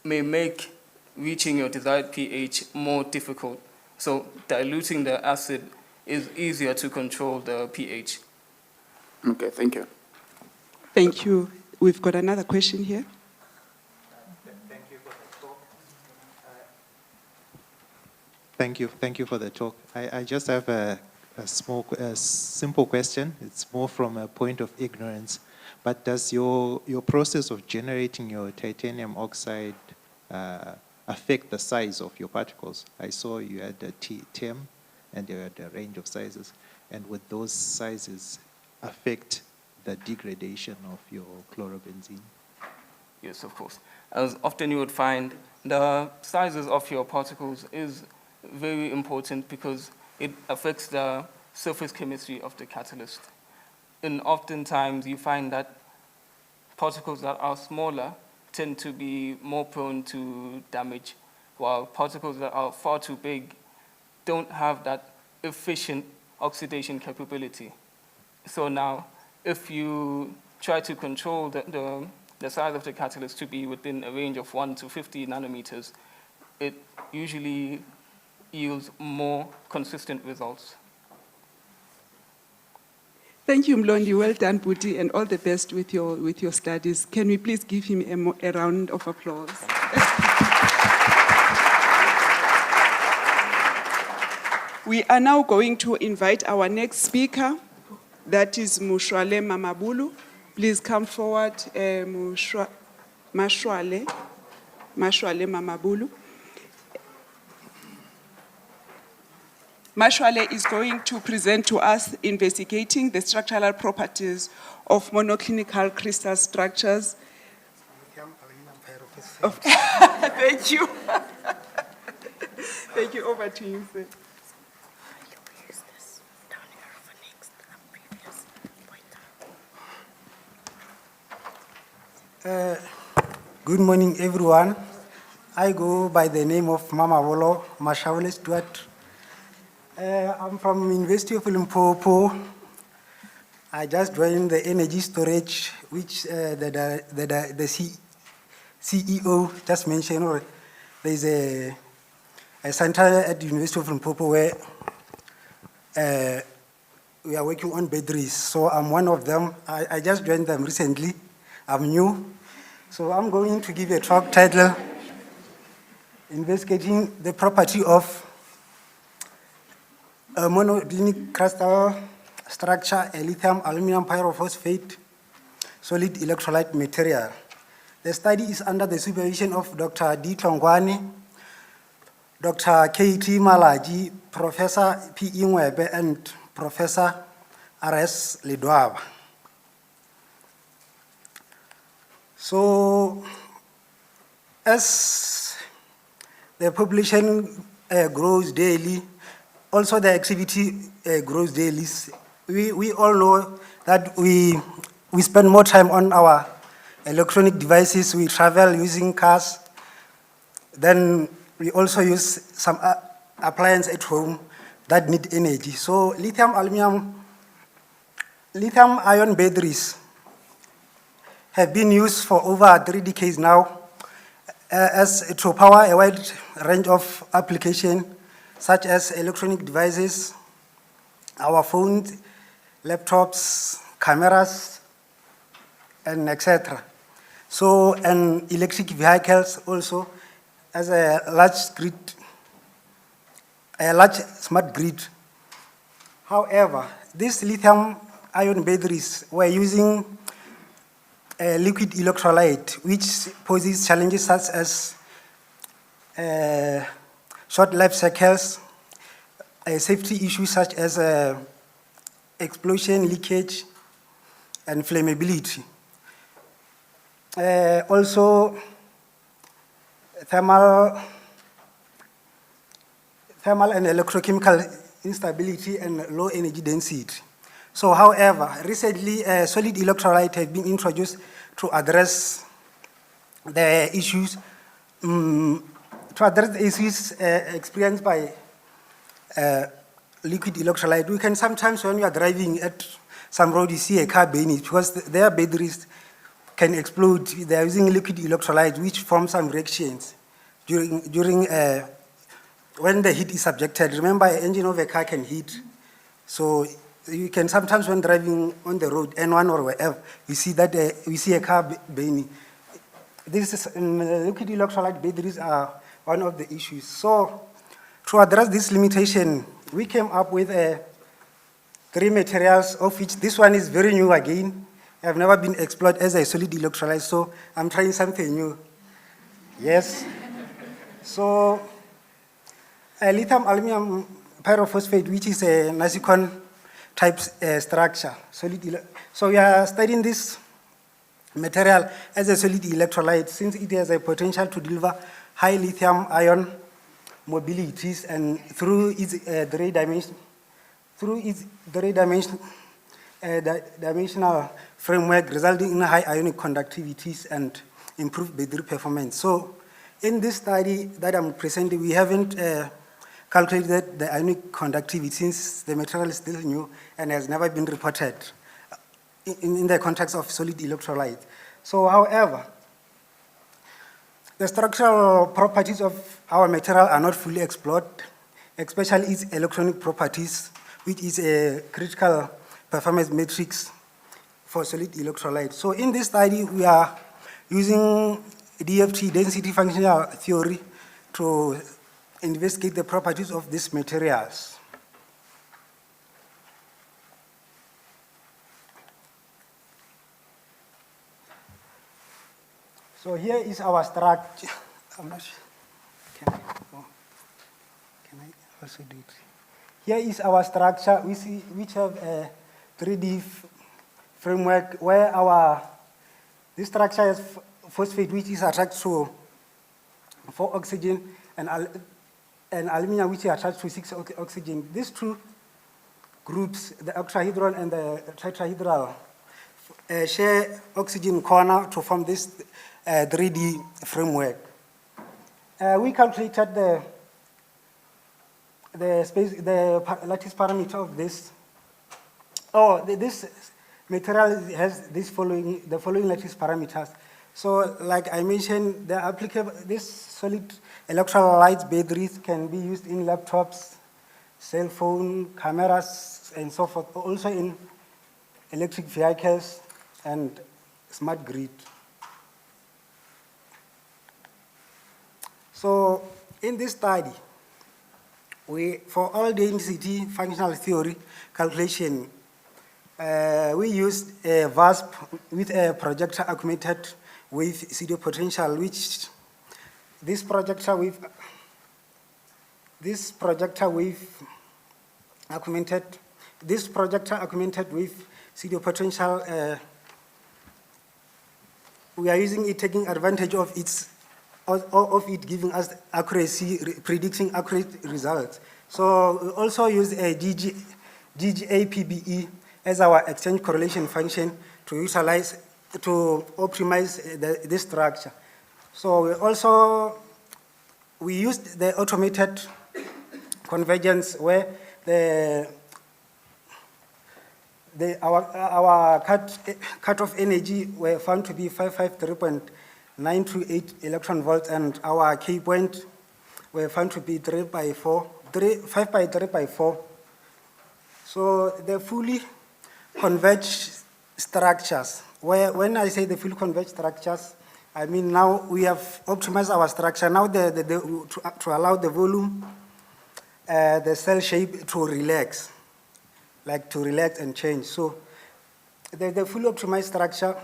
may make reaching your desired pH more difficult. So diluting the acid is easier to control the pH. Okay, thank you. Thank you. We've got another question here. Thank you for the talk. I just have a simple question. It's more from a point of ignorance. But does your process of generating your titanium oxide affect the size of your particles? I saw you had a TEM and you had a range of sizes. And would those sizes affect the degradation of your chlorobenzene? Yes, of course. As often you would find, the sizes of your particles is very important because it affects the surface chemistry of the catalyst. And oftentimes you find that particles that are smaller tend to be more prone to damage, while particles that are far too big don't have that efficient oxidation capability. So now, if you try to control the size of the catalyst to be within a range of 1 to 50 nanometers, it usually yields more consistent results. Thank you, Mlondi. Well done, Buti, and all the best with your studies. Can we please give him a round of applause? We are now going to invite our next speaker, that is Mushwale Mamabulu. Please come forward, Mashwale Mamabulu. Mashwale is going to present to us investigating the structural properties of monoclinical crystal structures. Thank you. Thank you. Over to you, sir. Good morning, everyone. I go by the name of Mamabolo Mashawale Stuart. I'm from University of Limpopo. I just joined the energy storage, which the CEO just mentioned. There's a center at the University of Limpopo where we are working on batteries. So I'm one of them. I just joined them recently. I'm new. So I'm going to give a talk titled, Investigating the Property of a monoclinic crystal structure, a lithium aluminum pyrophosphate solid electrolyte material. The study is under the supervision of Dr. D. Tongwane, Dr. K.T. Malaji, Professor P. Ingwebe, and Professor R.S. Lidwaba. So, as the population grows daily, also the activity grows daily. We all know that we spend more time on our electronic devices, we travel using cars, then we also use some appliances at home that need energy. So lithium-ion batteries have been used for over 3 decades now to power a wide range of applications, such as electronic devices, our phones, laptops, cameras, and etc. So, and electric vehicles also as a large smart grid. However, these lithium-ion batteries were using a liquid electrolyte, which poses challenges such as short life cycles, safety issues such as explosion, leakage, and flammability. Also, thermal and electrochemical instability and low energy density. So, however, recently solid electrolyte have been introduced to address the issues experienced by liquid electrolyte. We can sometimes, when we are driving at some road, you see a car burning because their batteries can explode. They are using liquid electrolyte, which form some reactions. during when the heat is subjected. Remember, an engine of a car can heat. So you can sometimes, when driving on the road, N1 or wherever, we see that we see a car burning. This is liquid electrolyte batteries are one of the issues. So to address this limitation, we came up with 3 materials, of which this one is very new again. Have never been explored as a solid electrolyte, so I'm trying something new. Yes. So lithium aluminum pyrophosphate, which is a Nasicon type structure. So we are studying this material as a solid electrolyte since it has a potential to deliver high lithium ion mobilities and through its dimensional framework resulting in high ionic conductivities and improved battery performance. So in this study that I'm presenting, we haven't calculated the ionic conductivity since the material is still new and has never been reported in the context of solid electrolyte. So however, the structural properties of our material are not fully explored, especially its electronic properties, which is a critical performance matrix for solid electrolyte. So in this study, we are using DFT, density functional theory, to investigate the properties of these materials. So here is our structure. I'm not sure. Can I also do it? Here is our structure, which have a 3D framework where this structure has phosphate, which is attached to 4 oxygen, and aluminum, which is attached to 6 oxygen. These 2 groups, the octahedral and the tetrahedral, share oxygen corner to form this 3D framework. We calculated the lattice parameter of this. This material has the following lattice parameters. So, like I mentioned, this solid electrolyte batteries can be used in laptops, cell phone, cameras, and so forth. Also in electric vehicles and smart grid. So in this study, for all density functional theory calculation, we used a VASP with a projector augmented with pseudo potential, which this projector with augmented with pseudo potential. We are using it, taking advantage of it giving us accuracy, predicting accurate results. So we also use a GGA-PBE as our exchange correlation function to optimize this structure. So we used the automated convergence where our cut-off energy were found to be 553.928 electron volts, and our K point were found to be 5 by 3 by 4. So the fully converged structures, when I say the fully converged structures, I mean now we have optimized our structure. Now to allow the volume, the cell shape to relax, and change. So the fully optimized structure,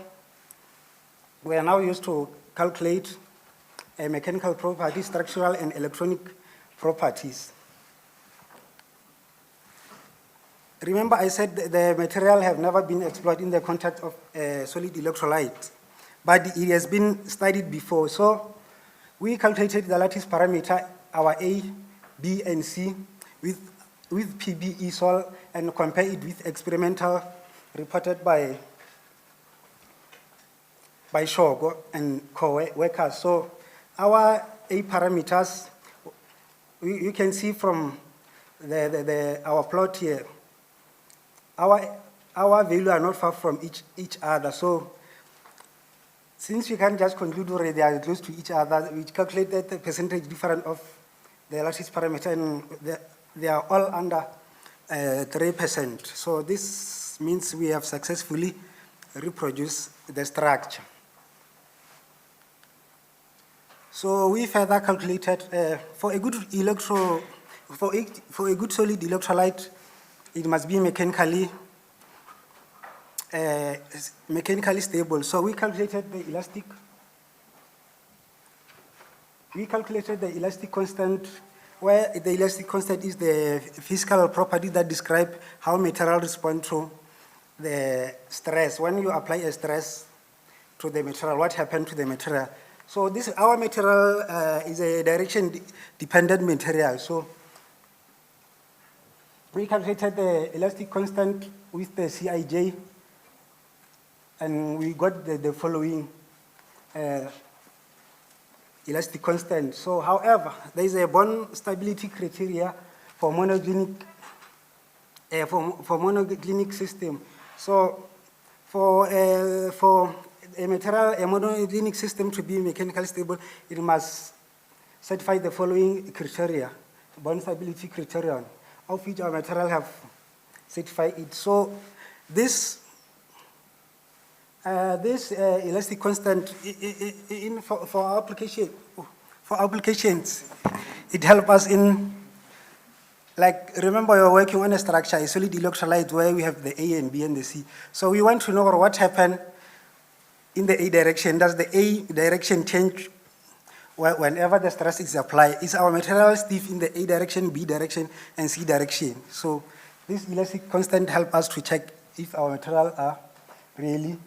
we are now used to calculate mechanical properties, structural and electronic properties. Remember, I said the material have never been explored in the context of solid electrolyte, but it has been studied before. So we calculated the lattice parameter, our A, B, and C, with PBE sol, and compare it with experimental reported by Shogo and co-workers. So our A parameters, you can see from our plot here, our value are not far from each other. So Since we can't just conclude already they are close to each other, we calculated the percentage difference of the lattice parameter, and they are all under 3%. So this means we have successfully reproduced the structure. So we further calculated for a good for a good solid electrolyte, it must be mechanically stable. So we calculated the elastic constant, where the elastic constant is the physical property that describe how material respond to the stress. When you apply a stress to the material, what happened to the material? So our material is a direction-dependent material. So we calculated the elastic constant with the CIJ, and we got the following elastic constant. So, however, there is a bond stability criteria for monoclinic system. So, for a monoclinic system to be mechanically stable, it must satisfy the following criteria, bond stability criterion, of which our material have certified it. So, this elastic constant for applications, it helps us in, like, remember you're working on a structure, a solid electrolyte where we have the A and B and the C. So we want to know what happened in the A direction. Does the A direction change whenever the stress is applied? Is our material stiff in the A direction, B direction, and C direction? So this elastic constant helps us to check if our material are really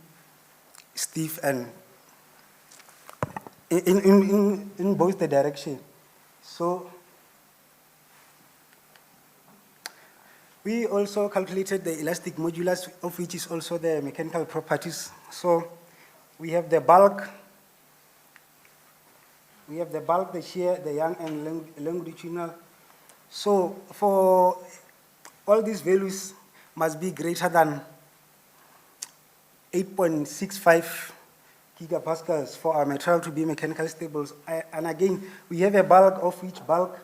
stiff and in both the direction. So we also calculated the elastic modulus, of which is also the mechanical properties. So we have the bulk, the shear, the young and longitudinal. So for all these values must be greater than 8.65 gigapascals for our material to be mechanically stable. And again, we have a bulk, of which bulk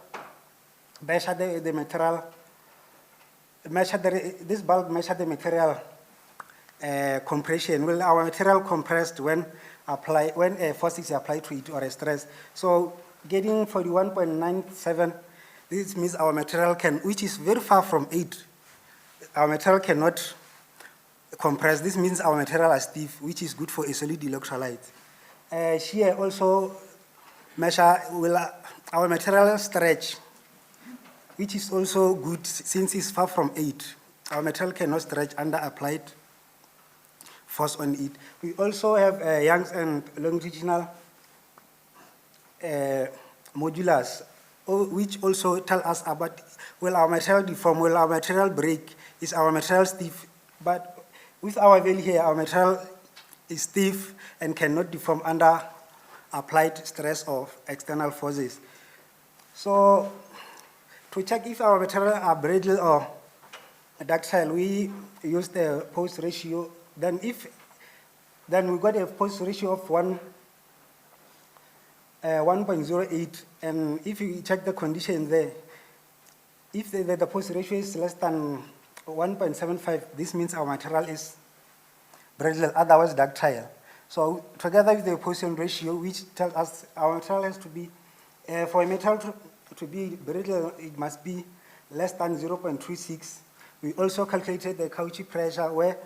measure the material, this bulk measure the material compression. Well, our material compressed when a force is applied to it or a stress. So getting 41.97, this means our material can, which is very far from 8, our material cannot compress. This means our material is stiff, which is good for a solid electrolyte. Shear also measure, our material stretch, which is also good since it's far from 8. Our material cannot stretch under applied force on it. We also have Young's and longitudinal modulus, which also tell us about, will our material deform, will our material break, is our material stiff? But with our value here, our material is stiff and cannot deform under applied stress of external forces. So to check if our material are brittle or ductile, we use the post ratio. Then we got a post ratio of 1.08, and if you check the condition there, if the post ratio is less than 1.75, this means our material is brittle, otherwise ductile. So together with the Poisson ratio, which tells us our material has to be, for a metal to be brittle, it must be less than 0.26. We also calculated the Cauchy pressure, where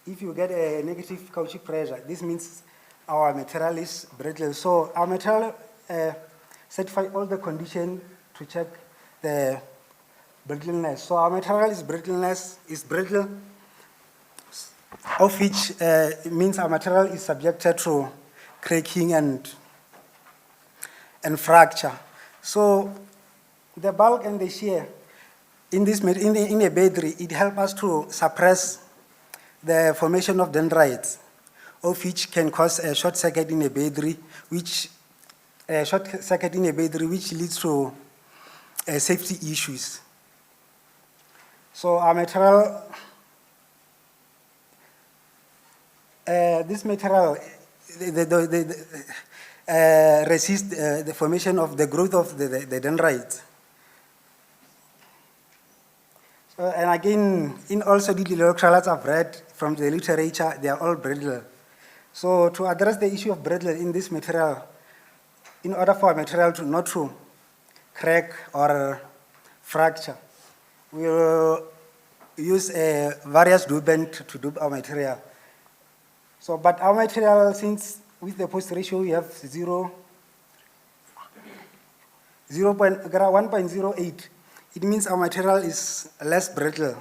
if you get a negative Cauchy pressure, this means our material is brittle. So our material satisfies all the conditions to check the brittleness. So our material is brittle, of which means our material is subjected to cracking and fracture. So the bulk and the shear in a battery, it helps us to suppress the formation of dendrites, of which can cause a short circuit in a battery, which leads to safety issues. So our material, this material resist the formation of the growth of the dendrites. So, and again, in also the electrolytes I've read from the literature, they are all brittle. So to address the issue of brittle in this material, in order for a material to not to crack or fracture, we will use various dopant to dope our material. So, but our material, since with the post ratio we have 1.08, it means our material is less brittle.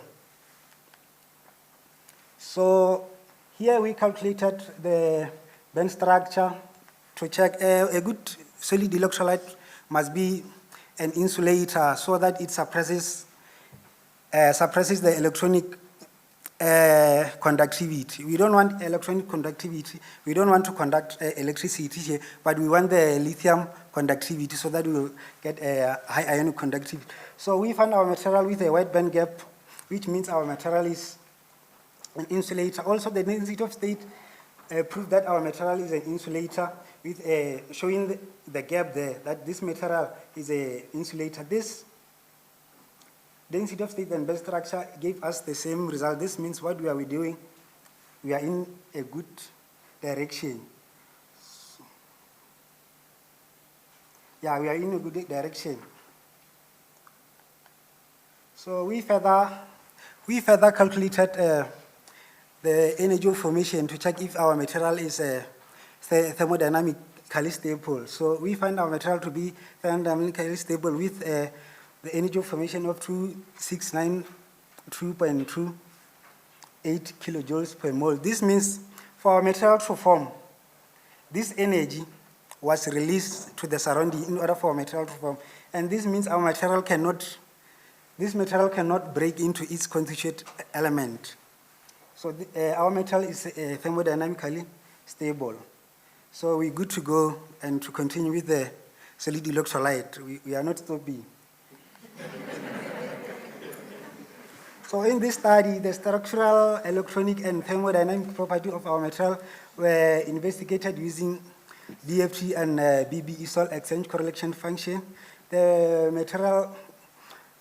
So here we calculated the band structure to check a good solid electrolyte must be an insulator so that it suppresses the electronic conductivity. We don't want electronic conductivity. We don't want to conduct electricity here, but we want the lithium conductivity so that we will get a high ionic conductivity. So we found our material with a wide band gap, which means our material is an insulator. Also, the density of state proved that our material is an insulator with showing the gap there, that this material is an insulator. This density of state and band structure gave us the same result. This means what we are doing, we are in a good direction. Yeah, we are in a good direction. So we further calculated the energy of formation to check if our material is thermodynamically stable. So we find our material to be thermodynamically stable with the energy of formation of 269.28 kilojoules per mole. This means for our material to form, this energy was released to the surrounding in order for our material to form. And this means our material cannot break into its constituent element. So our metal is thermodynamically stable. So we're good to go and to continue with the solid electrolyte. We are not stopping. So in this study, the structural, electronic, and thermodynamic property of our material were investigated using DFT and BBE-SOL exchange correlation function. The material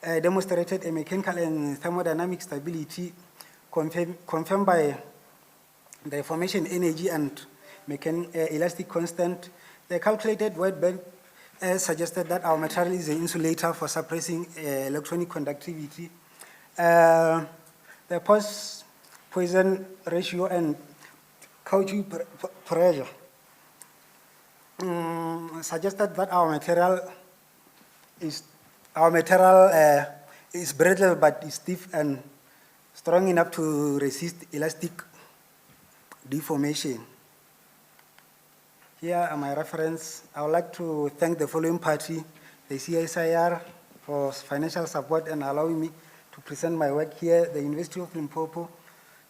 demonstrated a mechanical and thermodynamic stability confirmed by the formation energy and elastic constant. The calculated wide band suggested that our material is an insulator for suppressing electronic conductivity. The Poisson ratio and caoutchouc pressure suggested that our material is brittle but is stiff and strong enough to resist elastic deformation. Here are my reference. I would like to thank the following party, the CSIR, for financial support and allowing me to present my work here, the University of Limpopo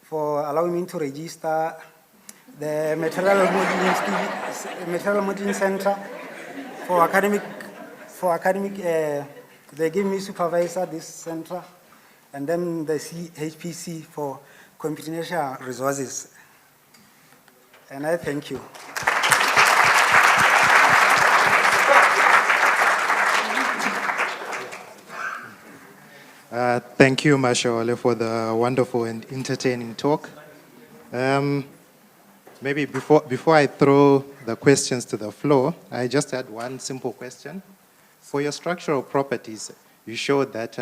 for allowing me to register, the Material Modeling Center for academic, they give me supervisor this center, and then the HPC for computational resources. And I thank you. Thank you, Mashaole, for the wonderful and entertaining talk. Maybe before I throw the questions to the floor, I just had one simple question. For your structural properties, you showed that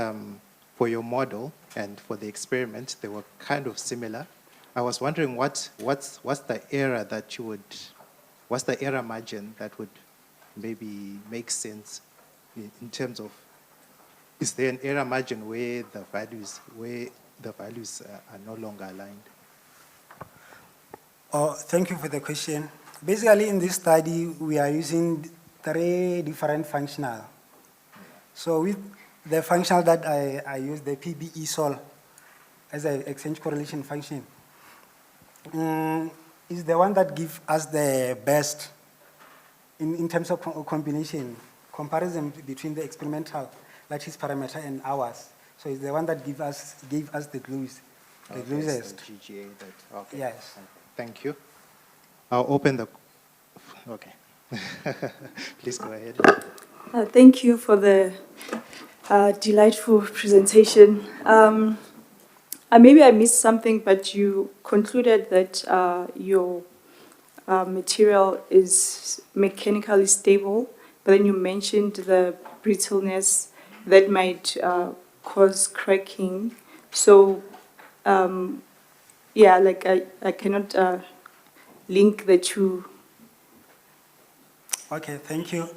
for your model and for the experiment, they were kind of similar. I was wondering what's the error that you would, what's the error margin that would maybe make sense in terms of, is there an error margin where the values are no longer aligned? Oh, thank you for the question. Basically, in this study, we are using 3 different functional. So with the functional that I use, the PBE-SOL as an exchange correlation function, is the one that gives us the best in terms of comparison between the experimental lattice parameter and ours. So it's the one that gave us the closest. Okay, so GGA that, okay. Yes. Thank you. I'll open the Okay. Please go ahead. Thank you for the delightful presentation. Maybe I missed something, but you concluded that your material is mechanically stable, but then you mentioned the brittleness that might cause cracking. So, yeah, like I cannot link the two. Okay, thank you.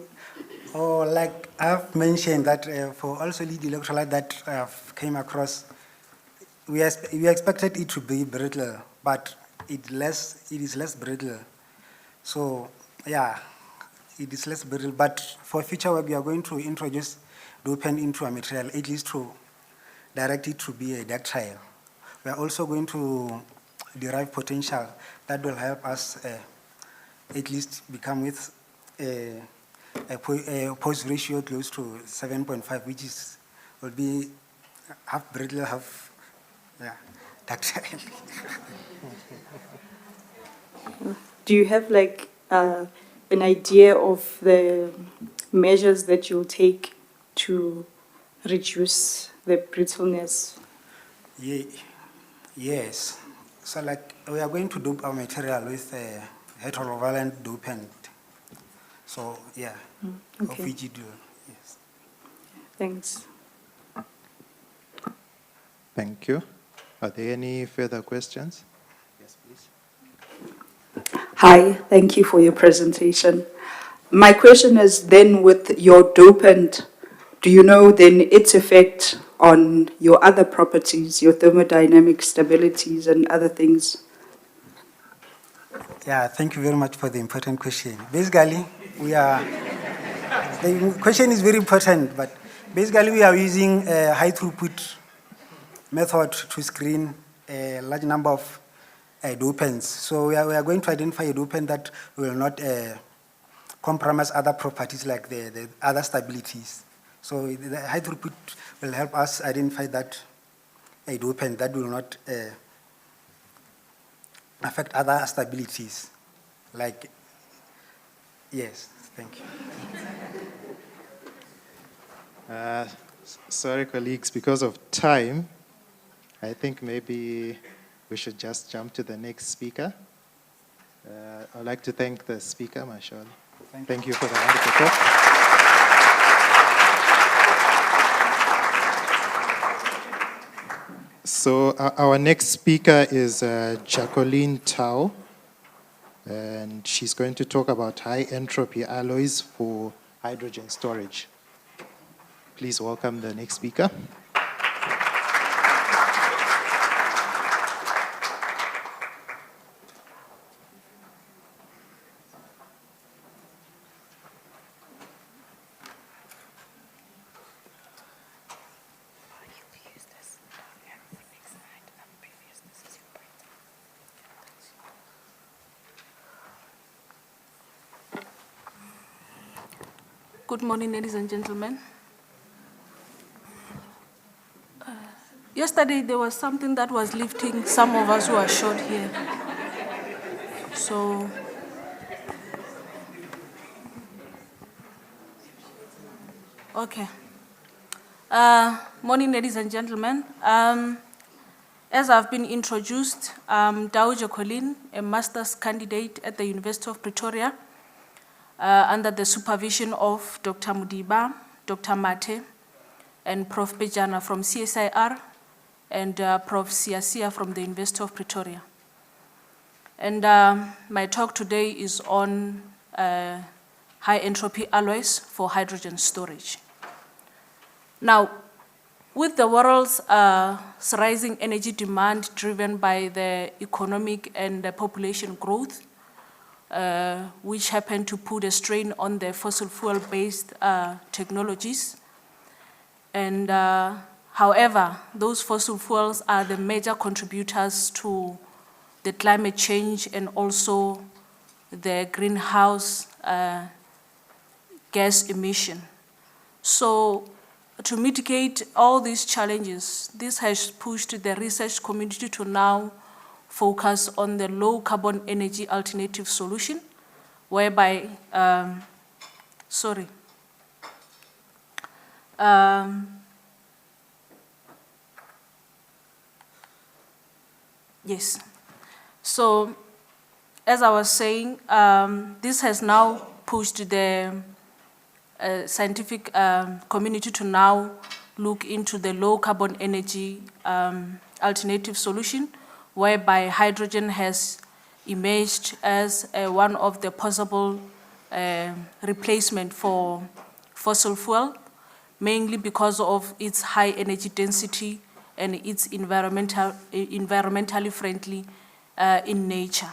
Oh, like I've mentioned that for all solid electrolyte that I've came across, we expected it to be brittle, but it is less brittle. So yeah, it is less brittle. But for future work, we are going to introduce dopant into a material, at least to direct it to be a ductile. We are also going to derive potential that will help us at least become with a post ratio close to 7.5, which will be half brittle, half ductile. Do you have like an idea of the measures that you'll take to reduce the brittleness? Yes. So like we are going to dope our material with a heterovalent dopant. So yeah, of Okay. which it will, yes. Thanks. Thank you. Are there any further questions? Yes, please. Hi, thank you for your presentation. My question is then, with your dopant, do you know then its effect on your other properties, your thermodynamic stabilities and other things? Yeah, thank you very much for the important question. Basically, the question is very important, but basically we are using a high throughput method to screen a large number of dopants. So we are going to identify a dopant that will not compromise other properties like the other stabilities. So the high throughput will help us identify that a dopant that will not affect other stabilities. Like, yes, thank you. Sorry, colleagues, because of time, I think maybe we should just jump to the next speaker. I'd like to thank the speaker, Marshall. Thank you for the wonderful talk. So our next speaker is Jacqueline Tao, and she's going to talk about high entropy alloys for hydrogen storage. Please welcome the next speaker. Good morning, ladies and gentlemen. Yesterday, there was something that was lifting some of us who are short here. So, okay. Morning, ladies and gentlemen. As I've been introduced, I'm Tao Jacqueline, a master's candidate at the University of Pretoria, under the supervision of Dr. Mudiba, Dr. Mate, and Prof. Bejana from CSIR, and Prof. CSIR from the University of Pretoria. And my talk today is on high entropy alloys for hydrogen storage. Now, with the world's rising energy demand driven by the economic and the population growth, which happen to put a strain on the fossil fuel-based technologies. And however, those fossil fuels are the major contributors to the climate change and also the greenhouse gas emission. So to mitigate all these challenges, this has pushed the research community to now focus on the low carbon energy alternative solution, whereby, yes. So, as I was saying, this has now pushed the scientific community to now look into the low carbon energy alternative solution, whereby hydrogen has emerged as one of the possible replacement for fossil fuel, mainly because of its high energy density and its environmentally friendly in nature.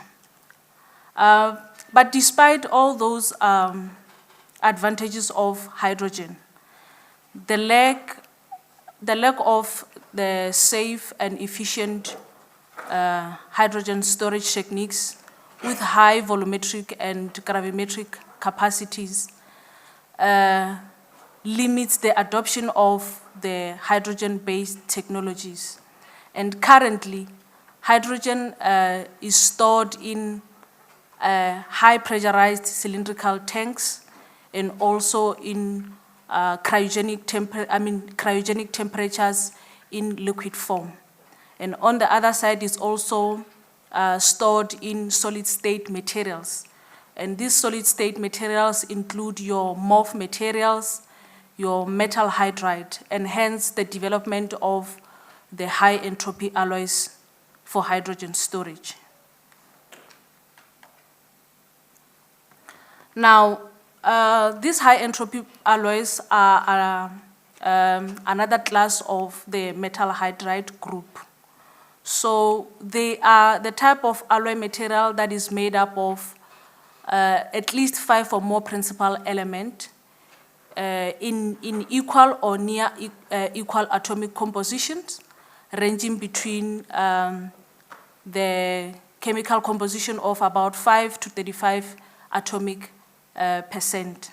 But despite all those advantages of hydrogen, the lack of the safe and efficient hydrogen storage techniques with high volumetric and gravimetric capacities limits the adoption of the hydrogen-based technologies. And currently, hydrogen is stored in high pressurized cylindrical tanks and also in cryogenic temperatures in liquid form. And on the other side, it's also stored in solid state materials. And these solid state materials include your morph materials, your metal hydride, and hence the development of the high entropy alloys for hydrogen storage. Now, these high entropy alloys are another class of the metal hydride group. So they are the type of alloy material that is made up of at least 5 or more principal elements in equal or near equal atomic compositions, ranging between the chemical composition of about 5 to 35 atomic percent.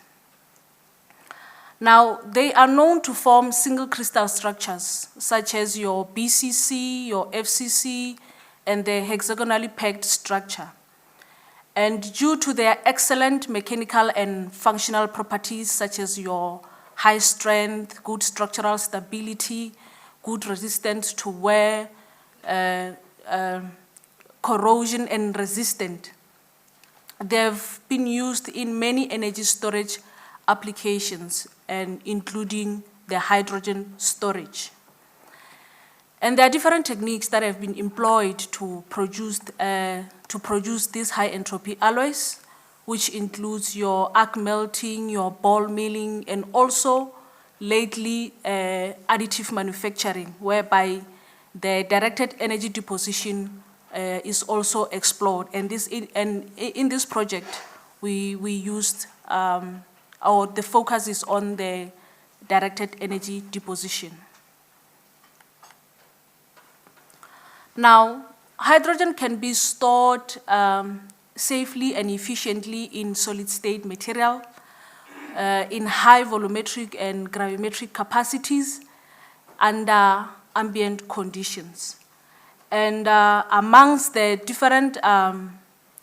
Now, they are known to form single crystal structures, such as your BCC, your FCC, and the hexagonally pegged structure. And due to their excellent mechanical and functional properties, such as your high strength, good structural stability, good resistance to wear, corrosion, and resistant, they've been used in many energy storage applications, and including the hydrogen storage. And there are different techniques that have been employed to produce these high entropy alloys, which includes your arc melting, your ball milling, and also lately additive manufacturing, whereby the directed energy deposition is also explored. And in this project, we used, the focus is on the directed energy deposition. Now, hydrogen can be stored safely and efficiently in solid state material in high volumetric and gravimetric capacities under ambient conditions. And amongst the different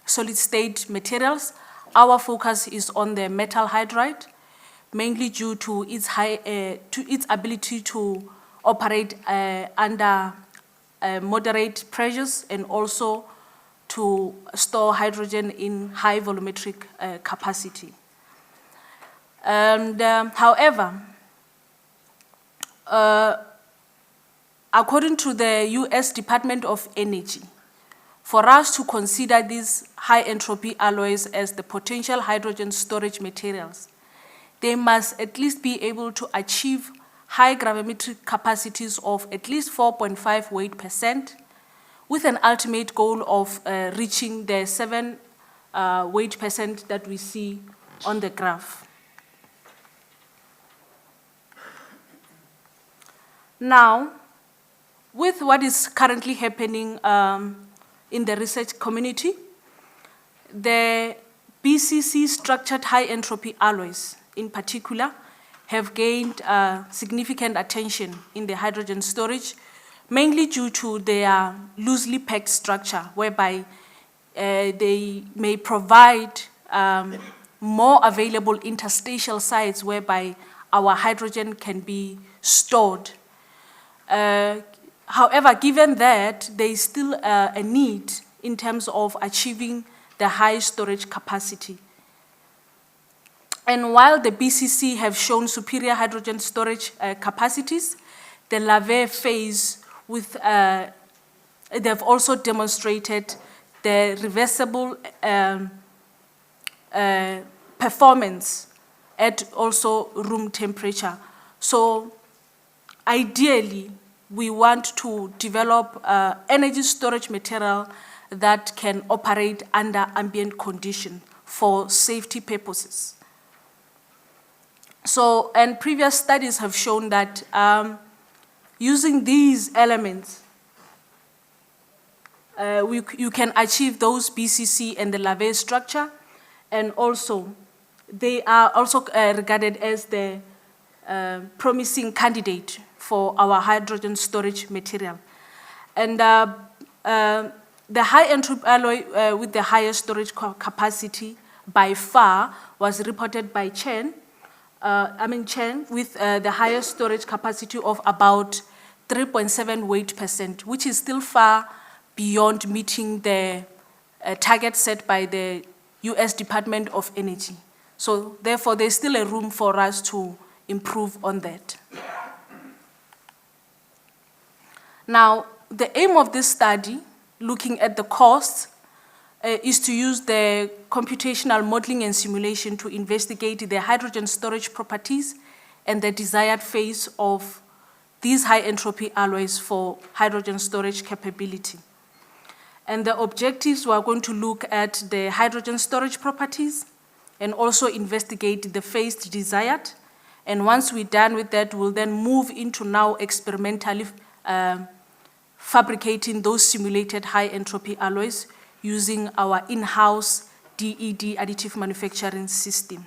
solid state materials, our focus is on the metal hydride, mainly due to its ability to operate under moderate pressures and also to store hydrogen in high volumetric capacity. And however, according to the US Department of Energy, for us to consider these high entropy alloys as the potential hydrogen storage materials, they must at least be able to achieve high gravimetric capacities of at least 4.5 weight%, with an ultimate goal of reaching the 7 weight% that we see on the graph. Now, with what is currently happening in the research community, the BCC structured high entropy alloys in particular have gained significant attention in the hydrogen storage, mainly due to their loosely packed structure, whereby they may provide more available interstitial sites whereby our hydrogen can be stored. However, given that, there is still a need in terms of achieving the high storage capacity. And while the BCC have shown superior hydrogen storage capacities, the Lave phase they've also demonstrated the reversible performance at also room temperature. So ideally, we want to develop energy storage material that can operate under ambient conditions for safety purposes. So, and previous studies have shown that using these elements, you can achieve those BCC and the Lave structure, and also they are also regarded as the promising candidate for our hydrogen storage material. And the high entropy alloy with the highest storage capacity by far was reported by Chen with the highest storage capacity of about 3.7 weight%, which is still far beyond meeting the target set by the US Department of Energy. So therefore, there's still a room for us to improve on that. Now, the aim of this study, looking at the costs, is to use the computational modeling and simulation to investigate the hydrogen storage properties and the desired phase of these high entropy alloys for hydrogen storage capability. And the objectives, we are going to look at the hydrogen storage properties and also investigate the phase desired. And once we're done with that, we'll then move into now experimentally fabricating those simulated high entropy alloys using our in-house DED additive manufacturing system.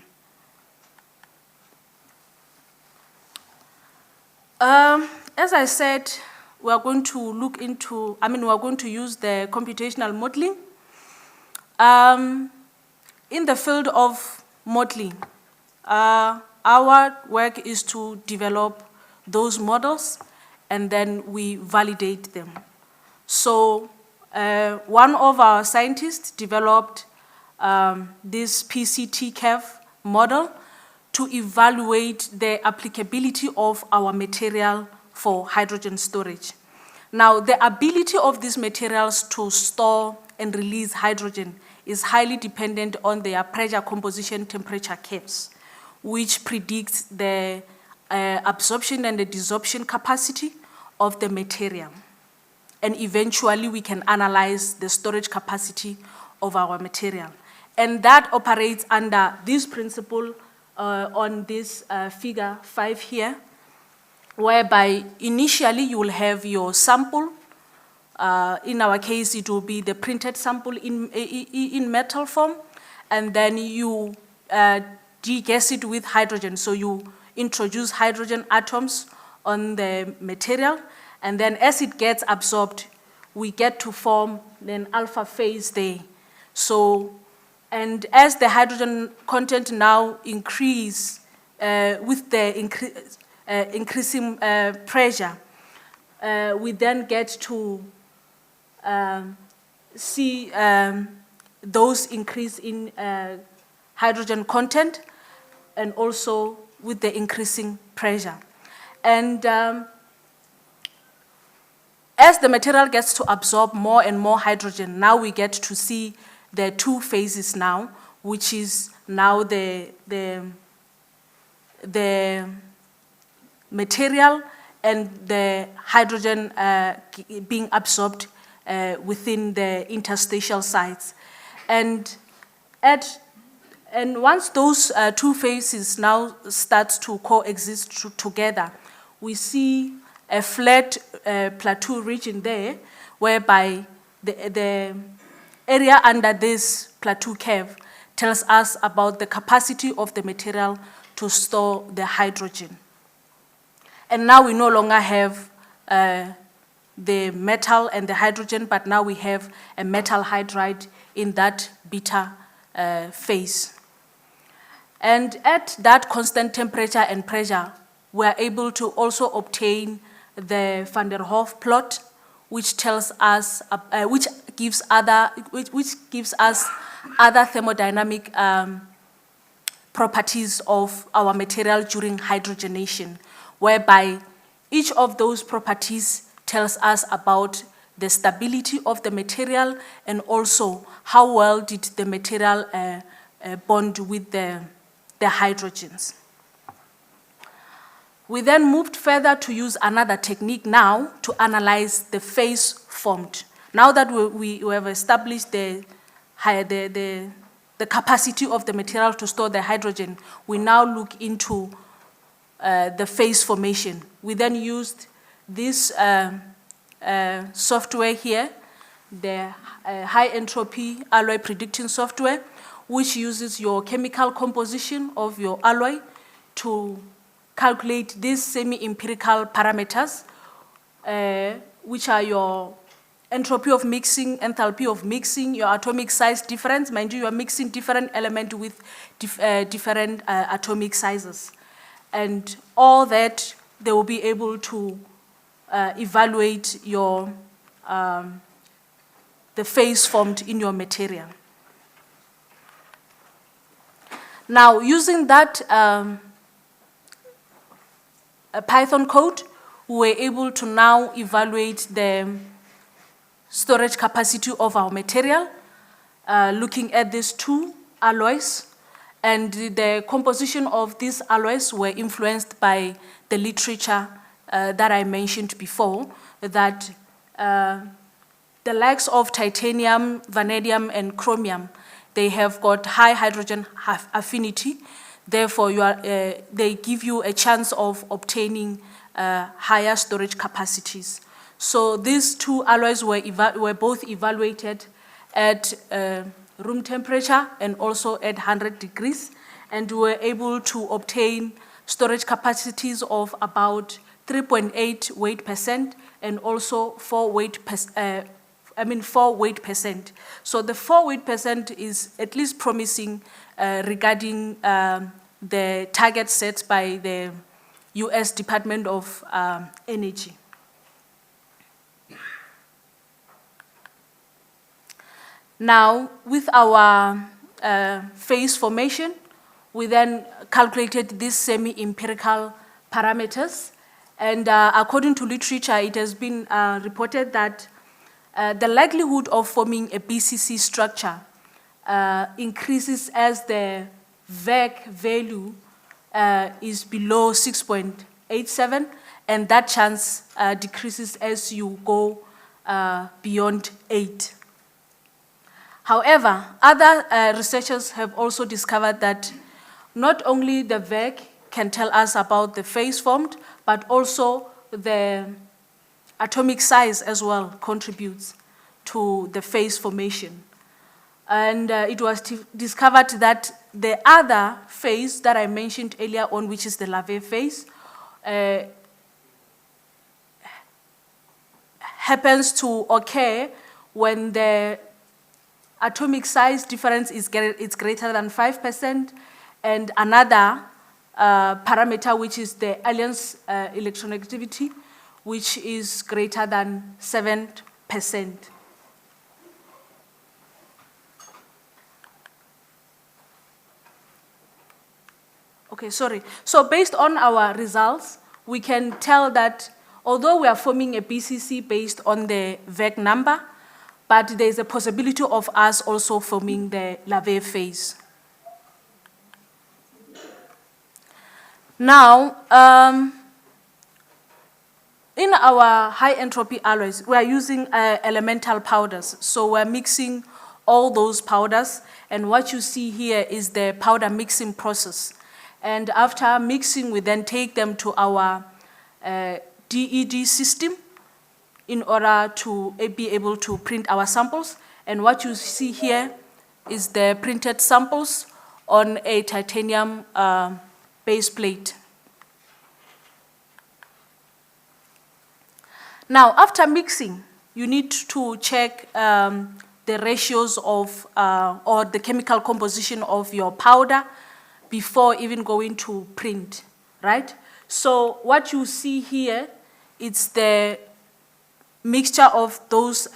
As I said, we are going to look into, we are going to use the computational modeling. In the field of modeling, our work is to develop those models and then we validate them. So one of our scientists developed this PCT curve model to evaluate the applicability of our material for hydrogen storage. Now, the ability of these materials to store and release hydrogen is highly dependent on their pressure composition temperature curves, which predicts the absorption and the desorption capacity of the material. And eventually, we can analyze the storage capacity of our material. And that operates under this principle on this figure 5 here, whereby initially you will have your sample. In our case, it will be the printed sample in metal form, and then you degas it with hydrogen. So you introduce hydrogen atoms on the material, and then as it gets absorbed, we get to form an alpha phase there. So, and as the hydrogen content now increase with the increasing pressure, we then get to see those increase in hydrogen content and also with the increasing pressure. And as the material gets to absorb more and more hydrogen, now we get to see the two phases now, which is now the material and the hydrogen being absorbed within the interstitial sites. And once those two phases now start to coexist together, we see a flat plateau region there, whereby the area under this plateau curve tells us about the capacity of the material to store the hydrogen. And now we no longer have the metal and the hydrogen, but now we have a metal hydride in that beta phase. And at that constant temperature and pressure, we are able to also obtain the Van der Hoef plot, which tells us, which gives us other thermodynamic properties of our material during hydrogenation, whereby each of those properties tells us about the stability of the material and also how well did the material bond with the hydrogens. We then moved further to use another technique now to analyze the phase formed. Now that we have established the capacity of the material to store the hydrogen, we now look into the phase formation. We then used this software here, the high entropy alloy predicting software, which uses your chemical composition of your alloy to calculate these semi-empirical parameters, which are your entropy of mixing, enthalpy of mixing, your atomic size difference. Mind you, are mixing different elements with different atomic sizes. And all that, they will be able to evaluate your, the phase formed in your material. Now, using that a Python code, we were able to now evaluate the storage capacity of our material, looking at these two alloys. And the composition of these alloys were influenced by the literature that I mentioned before, that the likes of titanium, vanadium, and chromium, they have got high hydrogen affinity. Therefore, they give you a chance of obtaining higher storage capacities. So these two alloys were both evaluated at room temperature and also at 100 degrees, and we were able to obtain storage capacities of about 3.8 weight percent and also 4 weight percent. So the 4 weight percent is at least promising regarding the target set by the US Department of Energy. Now, with our phase formation, we then calculated these semi-empirical parameters. And according to literature, it has been reported that the likelihood of forming a BCC structure increases as the VEC value is below 6.87, and that chance decreases as you go beyond 8. However, other researchers have also discovered that not only the VEC can tell us about the phase formed, but also the atomic size as well contributes to the phase formation. And it was discovered that the other phase that I mentioned earlier on, which is the Lave phase, happens to occur when the atomic size difference is greater than 5%, and another parameter, which is the alliance electronegativity, which is greater than 7%. Okay, sorry. So based on our results, we can tell that although we are forming a BCC based on the VEC number, but there is a possibility of us also forming the Lave phase. Now, in our high entropy alloys, we are using elemental powders. So we're mixing all those powders, and what you see here is the powder mixing process. And after mixing, we then take them to our DED system in order to be able to print our samples. And what you see here is the printed samples on a titanium base plate. Now, after mixing, you need to check the ratios of, or the chemical composition of your powder before even going to print, right? So what you see here, it's the mixture of those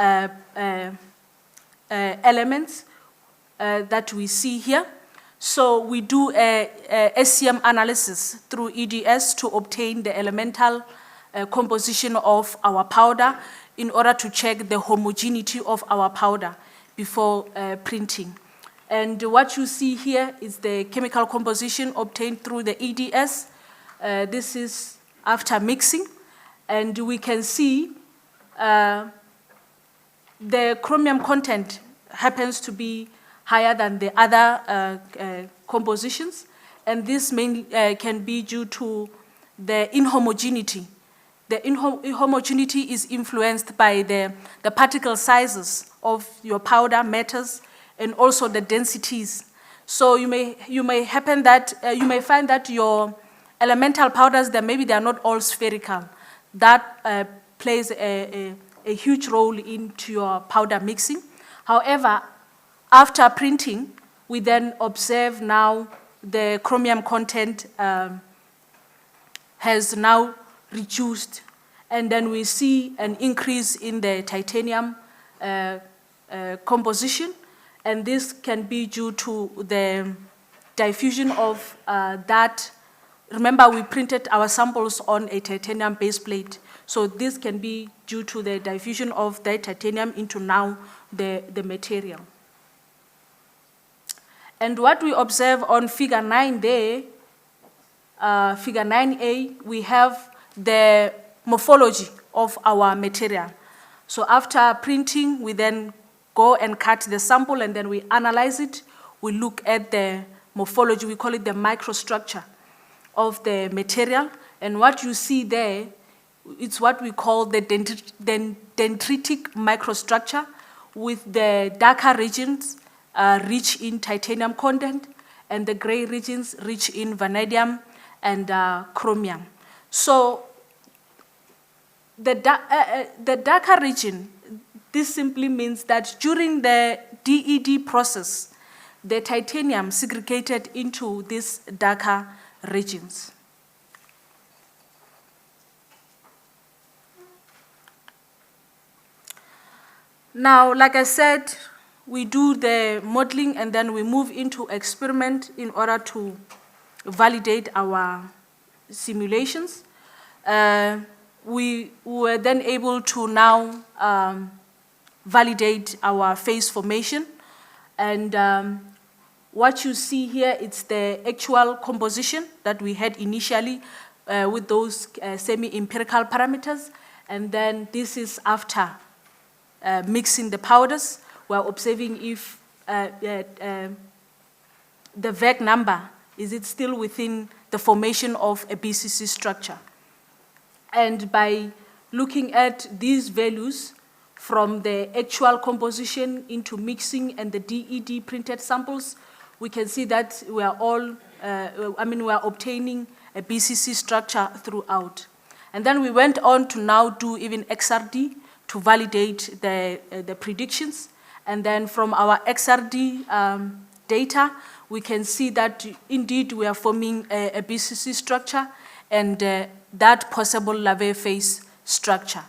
elements that we see here. So we do a SCM analysis through EDS to obtain the elemental composition of our powder in order to check the homogeneity of our powder before printing. And what you see here is the chemical composition obtained through the EDS. This is after mixing, and we can see the chromium content happens to be higher than the other compositions, and this mainly can be due to the inhomogeneity. The inhomogeneity is influenced by the particle sizes of your powder matters and also the densities. So you may find that your elemental powders, that maybe they are not all spherical. That plays a huge role into your powder mixing. However, after printing, we then observe now the chromium content has now reduced, and then we see an increase in the titanium composition, and this can be due to the diffusion of that. Remember, we printed our samples on a titanium base plate, so this can be due to the diffusion of the titanium into now the material. And what we observe on figure 9 there, figure 9A, we have the morphology of our material. So after printing, we then go and cut the sample, and then we analyze it. We look at the morphology, we call it the microstructure of the material. And what you see there, it's what we call the dendritic microstructure, with the darker regions rich in titanium content, and the gray regions rich in vanadium and chromium. So the darker region, this simply means that during the DED process, the titanium segregated into these darker regions. Now, like I said, we do the modeling and then we move into experiment in order to validate our simulations. We were then able to now validate our phase formation. And what you see here, it's the actual composition that we had initially with those semi-empirical parameters. And then this is after mixing the powders. We're observing if the VEC number, is it still within the formation of a BCC structure? And by looking at these values from the actual composition into mixing and the DED printed samples, we can see that we are all, we are obtaining a BCC structure throughout. And then we went on to now do even XRD to validate the predictions. And then from our XRD data, we can see that indeed we are forming a BCC structure and that possible Lavey phase structure.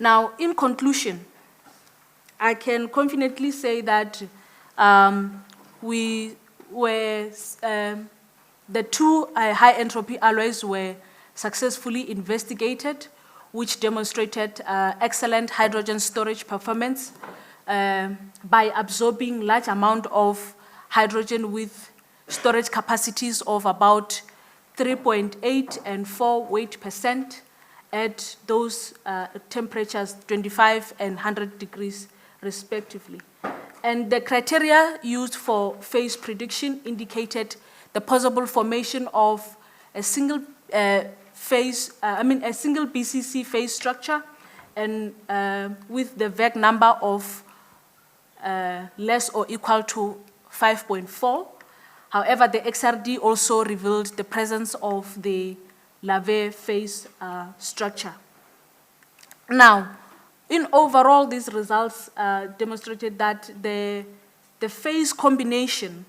Now, in conclusion, I can confidently say that the two high entropy alloys were successfully investigated, which demonstrated excellent hydrogen storage performance by absorbing large amount of hydrogen with storage capacities of about 3.8 and 4 weight% at those temperatures, 25 and 100 degrees respectively. And the criteria used for phase prediction indicated the possible formation of a single a single BCC phase structure, and with the VEC number of less or equal to 5.4. However, the XRD also revealed the presence of the Lavey phase structure. Now, In overall, these results demonstrated that the phase combination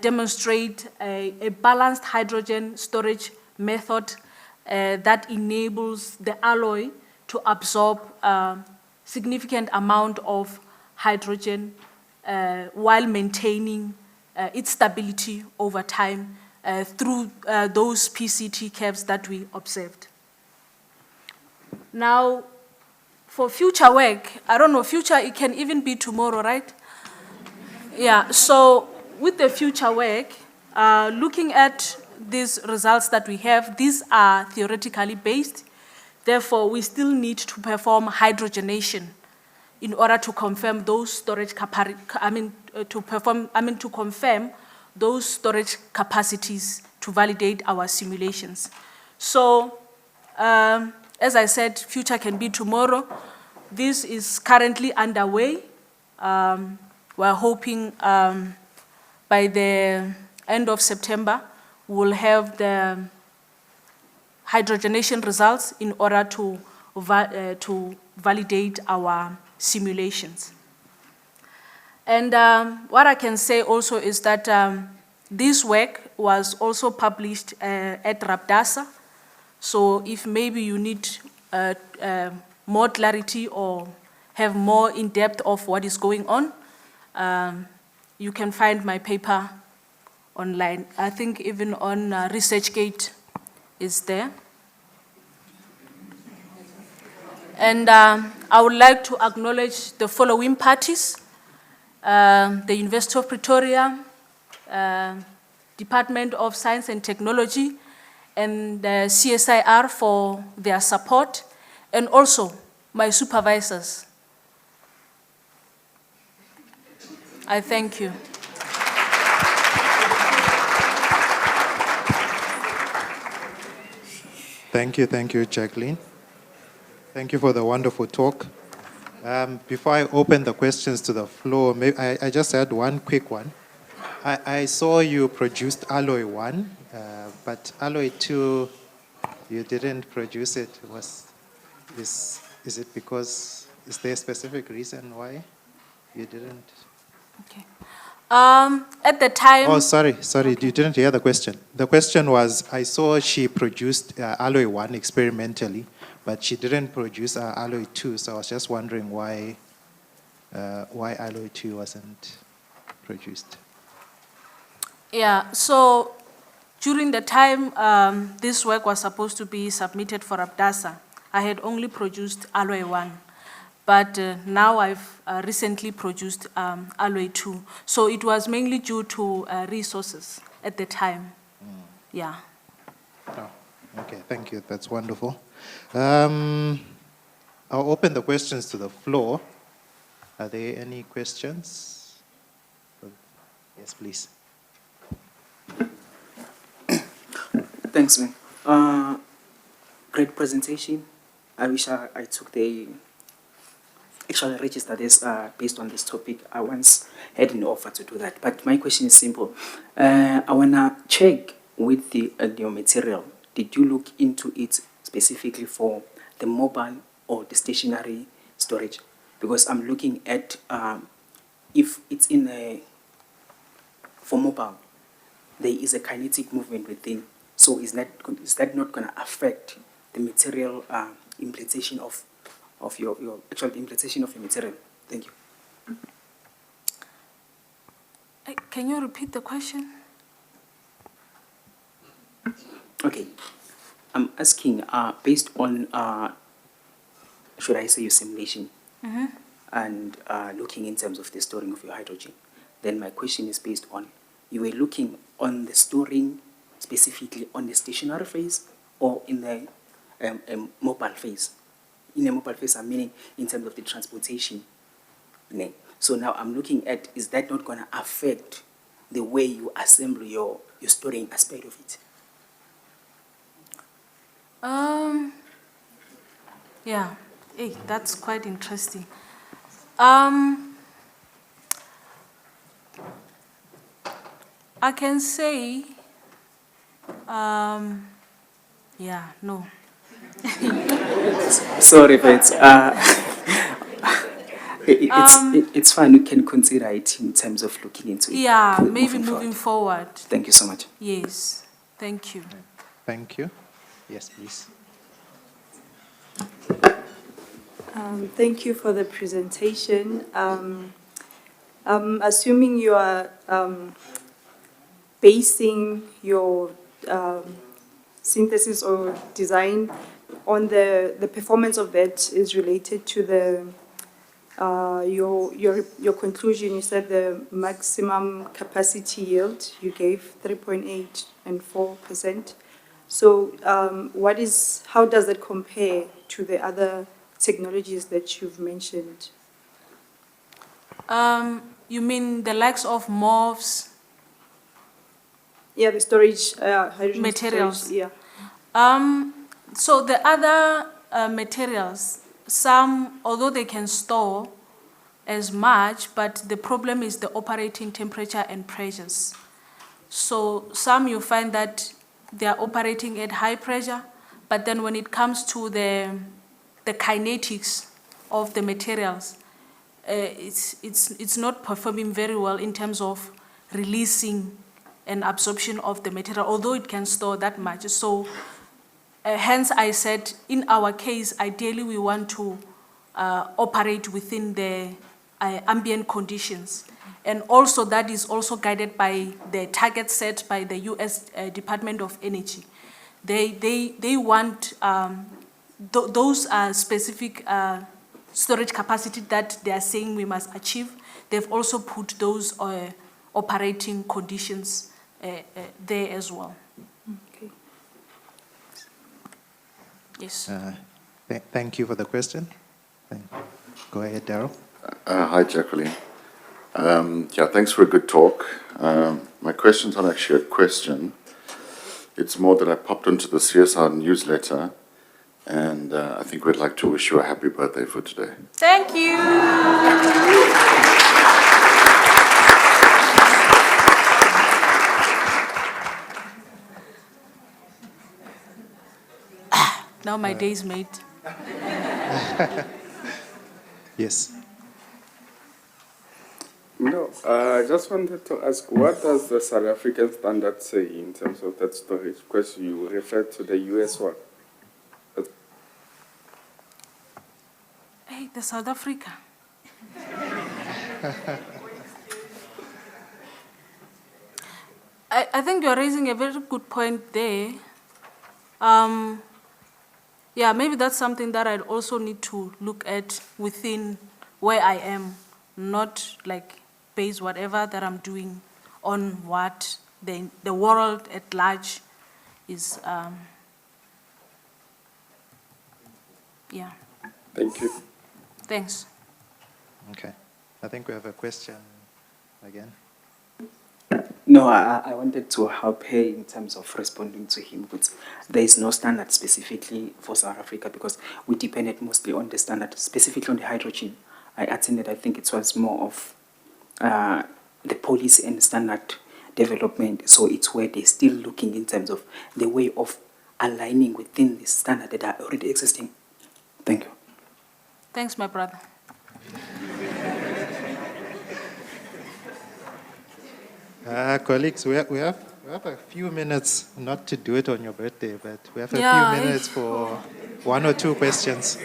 demonstrate a balanced hydrogen storage method that enables the alloy to absorb significant amount of hydrogen while maintaining its stability over time through those PCT curves that we observed. Now, for future work, I don't know, future, it can even be tomorrow, right? Yeah, so with the future work, looking at these results that we have, these are theoretically based. Therefore, we still need to perform hydrogenation in order to confirm those storage to confirm those storage capacities to validate our simulations. So, as I said, future can be tomorrow. This is currently underway. We're hoping by the end of September, we'll have the hydrogenation results in order to validate our simulations. And what I can say also is that this work was also published at RAPDASA. So if maybe you need more clarity or have more in depth of what is going on, you can find my paper online. I think even on ResearchGate is there. And I would like to acknowledge the following parties: the University of Pretoria, Department of Science and Technology, and the CSIR for their support, and also my supervisors. I thank you. Thank you, Jacqueline. Thank you for the wonderful talk. Before I open the questions to the floor, I just had one quick one. I saw you produced alloy 1, but alloy 2, you didn't produce it. Is it because, is there a specific reason why you didn't? Okay. At the time... Oh, sorry, you didn't hear the question. The question was, I saw she produced alloy 1 experimentally, but she didn't produce alloy 2, so I was just wondering why alloy 2 wasn't produced. Yeah, so during the time this work was supposed to be submitted for Abdasa, I had only produced alloy 1. But now I've recently produced alloy 2. So it was mainly due to resources at the time. Yeah. Oh, okay, thank you. That's wonderful. I'll open the questions to the floor. Are there any questions? Yes, please. Thanks, man. Great presentation. I wish I took the actually registered this based on this topic. I once had an offer to do that, but my question is simple. I wanna check with your material. Did you look into it specifically for the mobile or the stationary storage? Because I'm looking at if it's for mobile, there is a kinetic movement within. So is that not going to affect the material implementation of your actual implementation of your material? Thank you. Can you repeat the question? Okay. I'm asking, based on, should I say, your simulation, and looking in terms of the storing of your hydrogen, then my question is based on, you were looking on the storing specifically on the stationary phase or in the mobile phase? In a mobile phase, I'm meaning in terms of the transportation. So now I'm looking at, is that not going to affect the way you assemble your storing aspect of it? Yeah, hey, that's quite interesting. I can say, yeah, no. Sorry, but It's fine. We can consider it in terms of looking into it. Yeah, maybe moving forward. Thank you so much. Yes, thank you. Thank you. Yes, please. Thank you for the presentation. I'm assuming you are basing your synthesis or design on the performance of that is related to the your conclusion. You said the maximum capacity yield you gave 3.8 and 4%. So how does that compare to the other technologies that you've mentioned? You mean the likes of MOVs? Yeah, the storage, hydrogen Materials. storage, yeah. So the other materials, some, although they can store as much, but the problem is the operating temperature and pressures. So some you find that they are operating at high pressure, but then when it comes to the kinetics of the materials, it's not performing very well in terms of releasing and absorption of the material, although it can store that much. So hence I said, in our case, ideally we want to operate within the ambient conditions. And also that is also guided by the target set by the US Department of Energy. They want those specific storage capacity that they are saying we must achieve. They've also put those operating conditions there as well. Okay. Yes. Thank you for the question. Go ahead, Daryl. Hi, Jacqueline. Yeah, thanks for a good talk. My question's not actually a question. It's more that I popped into the CSIR newsletter, and I think we'd like to wish you a happy birthday for today. Thank you. Now my day's made. Yes. No, I just wanted to ask, what does the South African standard say in terms of that storage? Because you referred to the US one. Hey, the South Africa. I think you're raising a very good point there. Yeah, maybe that's something that I'd also need to look at within where I am, not like base whatever that I'm doing on what the world at large is. Yeah. Thank you. Thanks. Okay. I think we have a question again. No, I wanted to help her in terms of responding to him, but there is no standard specifically for South Africa because we depended mostly on the standard, specifically on the hydrogen. I attended, I think it was more of the policy and standard development, so it's where they're still looking in terms of the way of aligning within the standard that are already existing. Thank you. Thanks, my brother. Colleagues, we have a few minutes, not to do it on your birthday, but we have a few minutes for one or two questions.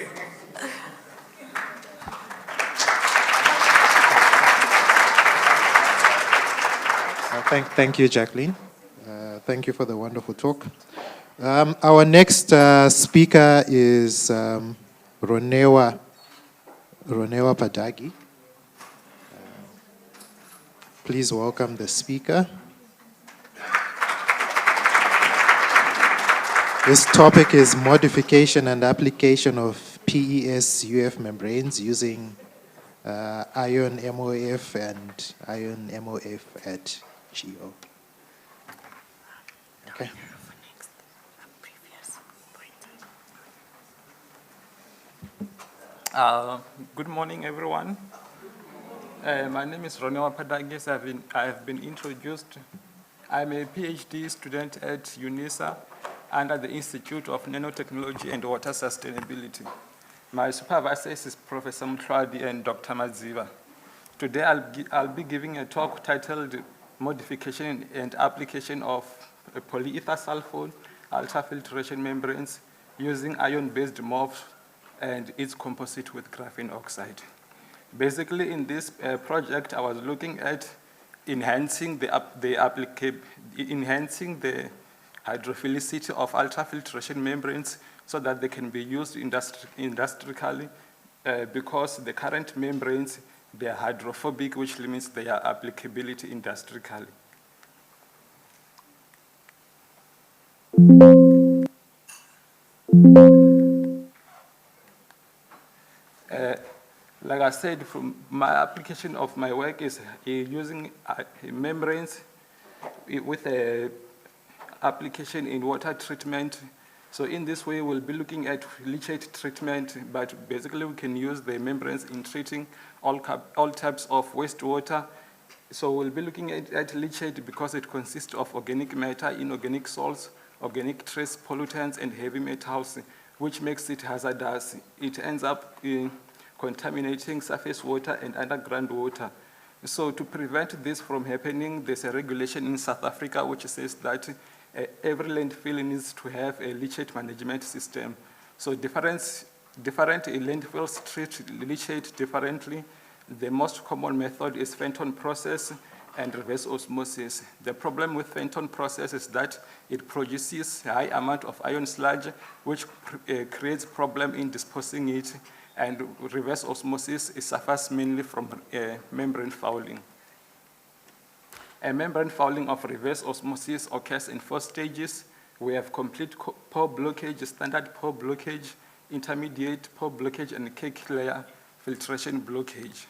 Thank you, Jacqueline. Thank you for the wonderful talk. Our next speaker is Ronewa Padagi. Please welcome the speaker. This topic is modification and application of PES UF membranes using ion MOF and ion MOF at GO. Okay. Good morning, everyone. My name is Ronewa Padagis. I have been introduced. I'm a PhD student at UNISA under the Institute of Nanotechnology and Water Sustainability. My supervisors is Professor Mtlwadi and Dr. Madziva. Today I'll be giving a talk titled Modification and Application of Polyether sulfone ultrafiltration membranes using ion-based MOFs and its composite with graphene oxide. Basically, in this project, I was looking at enhancing the hydrophilicity of ultrafiltration membranes so that they can be used industrially because the current membranes, they are hydrophobic, which limits their applicability industrially. Like I said, from my application of my work is using membranes with a application in water treatment. So in this way, we'll be looking at leachate treatment, but basically we can use the membranes in treating all types of wastewater. So we'll be looking at leachate because it consists of organic matter, inorganic salts, organic trace pollutants, and heavy metals, which makes it hazardous. It ends up contaminating surface water and underground water. So to prevent this from happening, there's a regulation in South Africa which says that every landfill needs to have a leachate management system. So different landfills treat leachate differently. The most common method is Fenton process and reverse osmosis. The problem with Fenton process is that it produces a high amount of ion sludge, which creates problem in disposing it, and reverse osmosis suffers mainly from membrane fouling. A membrane fouling of reverse osmosis occurs in 4 stages. We have complete pore blockage, standard pore blockage, intermediate pore blockage, and cake layer filtration blockage.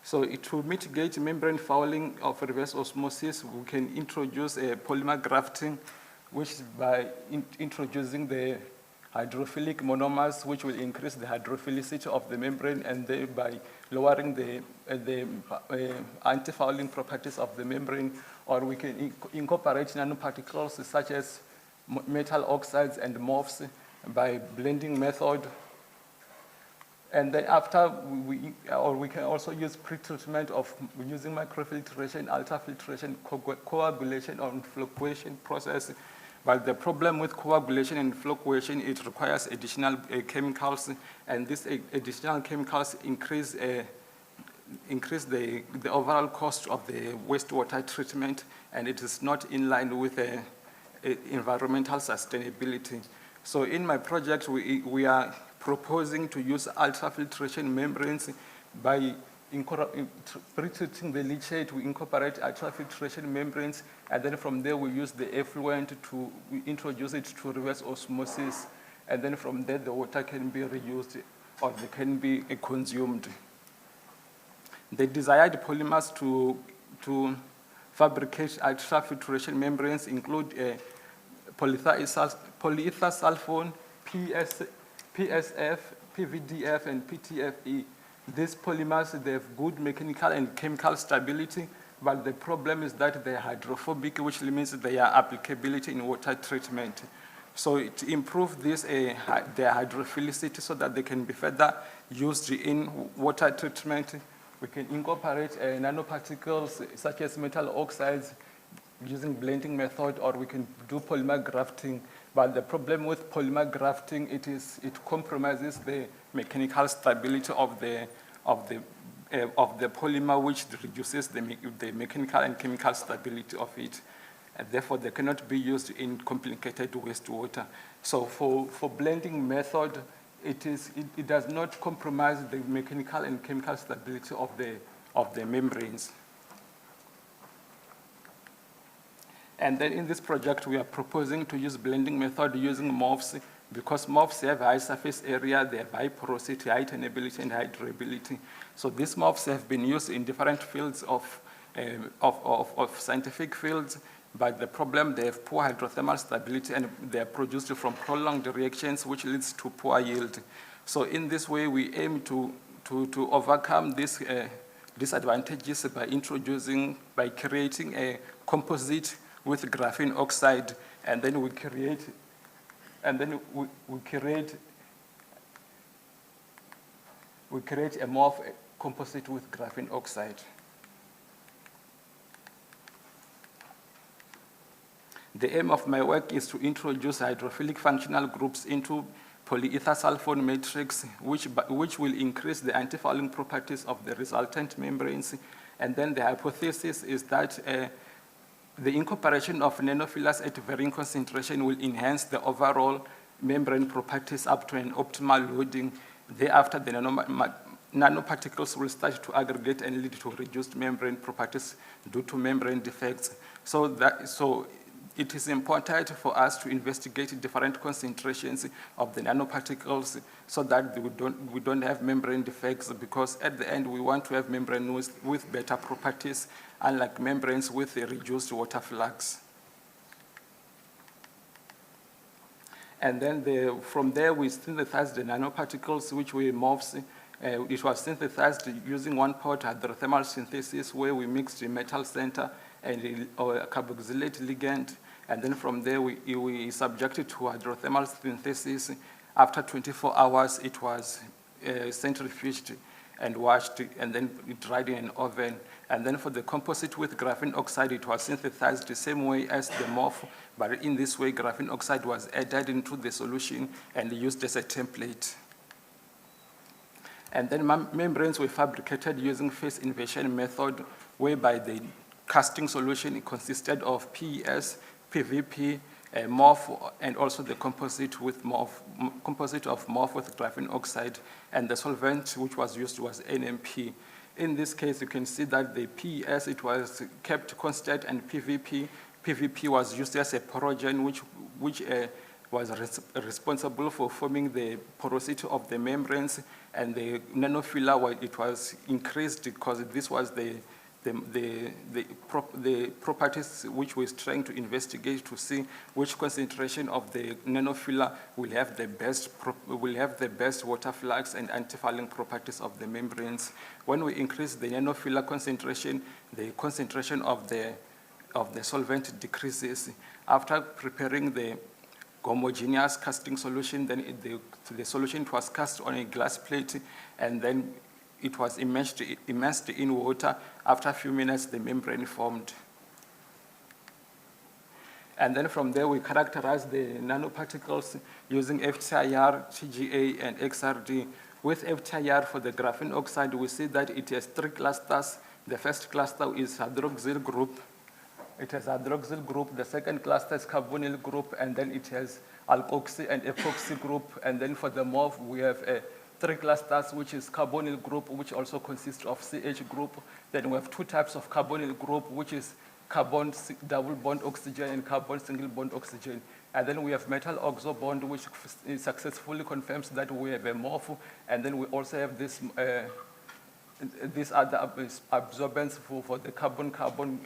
So to mitigate membrane fouling of reverse osmosis, we can introduce a polymer grafting, which is by introducing the hydrophilic monomers, which will increase the hydrophilicity of the membrane and thereby lowering the anti-fouling properties of the membrane. Or we can incorporate nanoparticles such as metal oxides and MOFs by blending method. And then after, we can also use pre-treatment of using microfiltration, ultrafiltration, coagulation, or flocculation process. But the problem with coagulation and flocculation, it requires additional chemicals, and these additional chemicals increase the overall cost of the wastewater treatment, and it is not in line with environmental sustainability. So in my project, we are proposing to use ultrafiltration membranes by pre-treating the leachate. We incorporate ultrafiltration membranes, and then from there we use the effluent to introduce it to reverse osmosis, and then from there the water can be reused or they can be consumed. The desired polymers to fabricate ultrafiltration membranes include polyether sulfone, PSF, PVDF, and PTFE. These polymers, they have good mechanical and chemical stability, but the problem is that they are hydrophobic, which means their applicability in water treatment. So to improve this, their hydrophilicity so that they can be further used in water treatment, we can incorporate nanoparticles such as metal oxides using blending method, or we can do polymer grafting. But the problem with polymer grafting, it compromises the mechanical stability of the polymer, which reduces the mechanical and chemical stability of it. And therefore, they cannot be used in complicated wastewater. So for blending method, it does not compromise the mechanical and chemical stability of the membranes. And then in this project, we are proposing to use blending method using MOFs, because MOFs have high surface area, they have high porosity, high tenability, and high durability. So these MOFs have been used in different fields of scientific fields, but the problem, they have poor hydrothermal stability, and they are produced from prolonged reactions, which leads to poor yield. So in this way, we aim to overcome these disadvantages by creating a composite with graphene oxide, and then we create and then we create a morph composite with graphene oxide. The aim of my work is to introduce hydrophilic functional groups into polyether sulfone matrix, which will increase the antifouling properties of the resultant membranes. And then the hypothesis is that the incorporation of nanofillers at varying concentration will enhance the overall membrane properties up to an optimal loading. Thereafter, the nanoparticles will start to aggregate and lead to reduced membrane properties due to membrane defects. So it is important for us to investigate different concentrations of the nanoparticles so that we don't have membrane defects, because at the end we want to have membranes with better properties, unlike membranes with a reduced water flux. And then from there we synthesize the nanoparticles, which we morph. It was synthesized using one-part hydrothermal synthesis, where we mixed the metal center and a carboxylate ligand. And then from there, we subjected to hydrothermal synthesis. After 24 hours, it was centrifuged and washed, and then dried in an oven. And then for the composite with graphene oxide, it was synthesized the same way as the morph, but in this way, graphene oxide was added into the solution and used as a template. And then membranes were fabricated using phase inversion method, whereby the casting solution consisted of PES, PVP, morph, and also the composite of morph with graphene oxide, and the solvent which was used was NMP. In this case, you can see that the PES, it was kept constant, and PVP was used as a porogen, which was responsible for forming the porosity of the membranes, and the nanofiller, it was increased because this was the properties which we're trying to investigate to see which concentration of the nanofiller will have the best water flux and antifouling properties of the membranes. When we increase the nanofiller concentration, the concentration of the solvent decreases. After preparing the homogeneous casting solution, then the solution was cast on a glass plate, and then it was immersed in water. After a few minutes, the membrane formed. And then from there, we characterized the nanoparticles using FTIR, TGA, and XRD. With FTIR for the graphene oxide, we see that it has 3 clusters. The first cluster is hydroxyl group. It has hydroxyl group. The second cluster is carbonyl group, and then it has alkoxy and epoxy group. And then for the morph, we have 3 clusters, which is carbonyl group, which also consists of CH group. Then we have 2 types of carbonyl group, which is carbon double bond oxygen and carbon single bond oxygen. And then we have metal oxo bond, which successfully confirms that we have a morph. And then we also have this these other absorbents for the carbon-carbon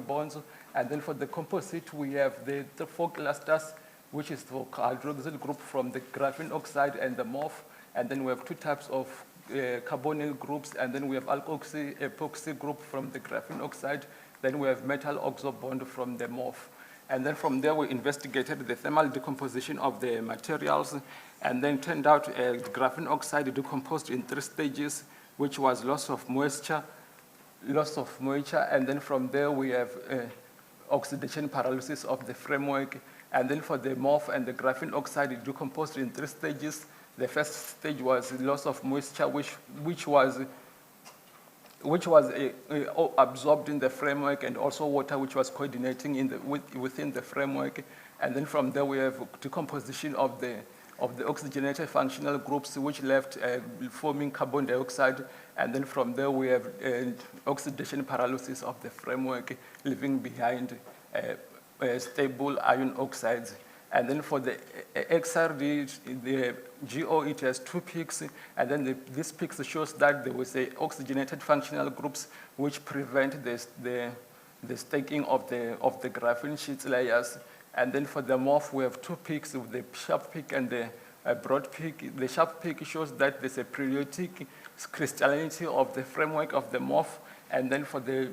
bonds. And then for the composite, we have the 4 clusters, which is for hydroxyl group from the graphene oxide and the morph. And then we have 2 types of carbonyl groups, and then we have alkoxy epoxy group from the graphene oxide. Then we have metal oxo bond from the morph. And then from there, we investigated the thermal decomposition of the materials, and then turned out graphene oxide decomposed in 3 stages, which was loss of moisture, and then from there we have oxidation paralysis of the framework. And then for the morph and the graphene oxide, it decomposed in 3 stages. The first stage was loss of moisture, which was absorbed in the framework, and also water, which was coordinating within the framework. And then from there, we have decomposition of the oxygenated functional groups, which left forming carbon dioxide. And then from there, we have oxidation paralysis of the framework, leaving behind stable ion oxides. And then for the XRD, the GO, it has 2 peaks, and then this peaks shows that there was oxygenated functional groups which prevent the staking of the graphene sheet layers. And then for the morph, we have 2 peaks, the sharp peak and the broad peak. The sharp peak shows that there's a periodic crystallinity of the framework of the morph. And then for the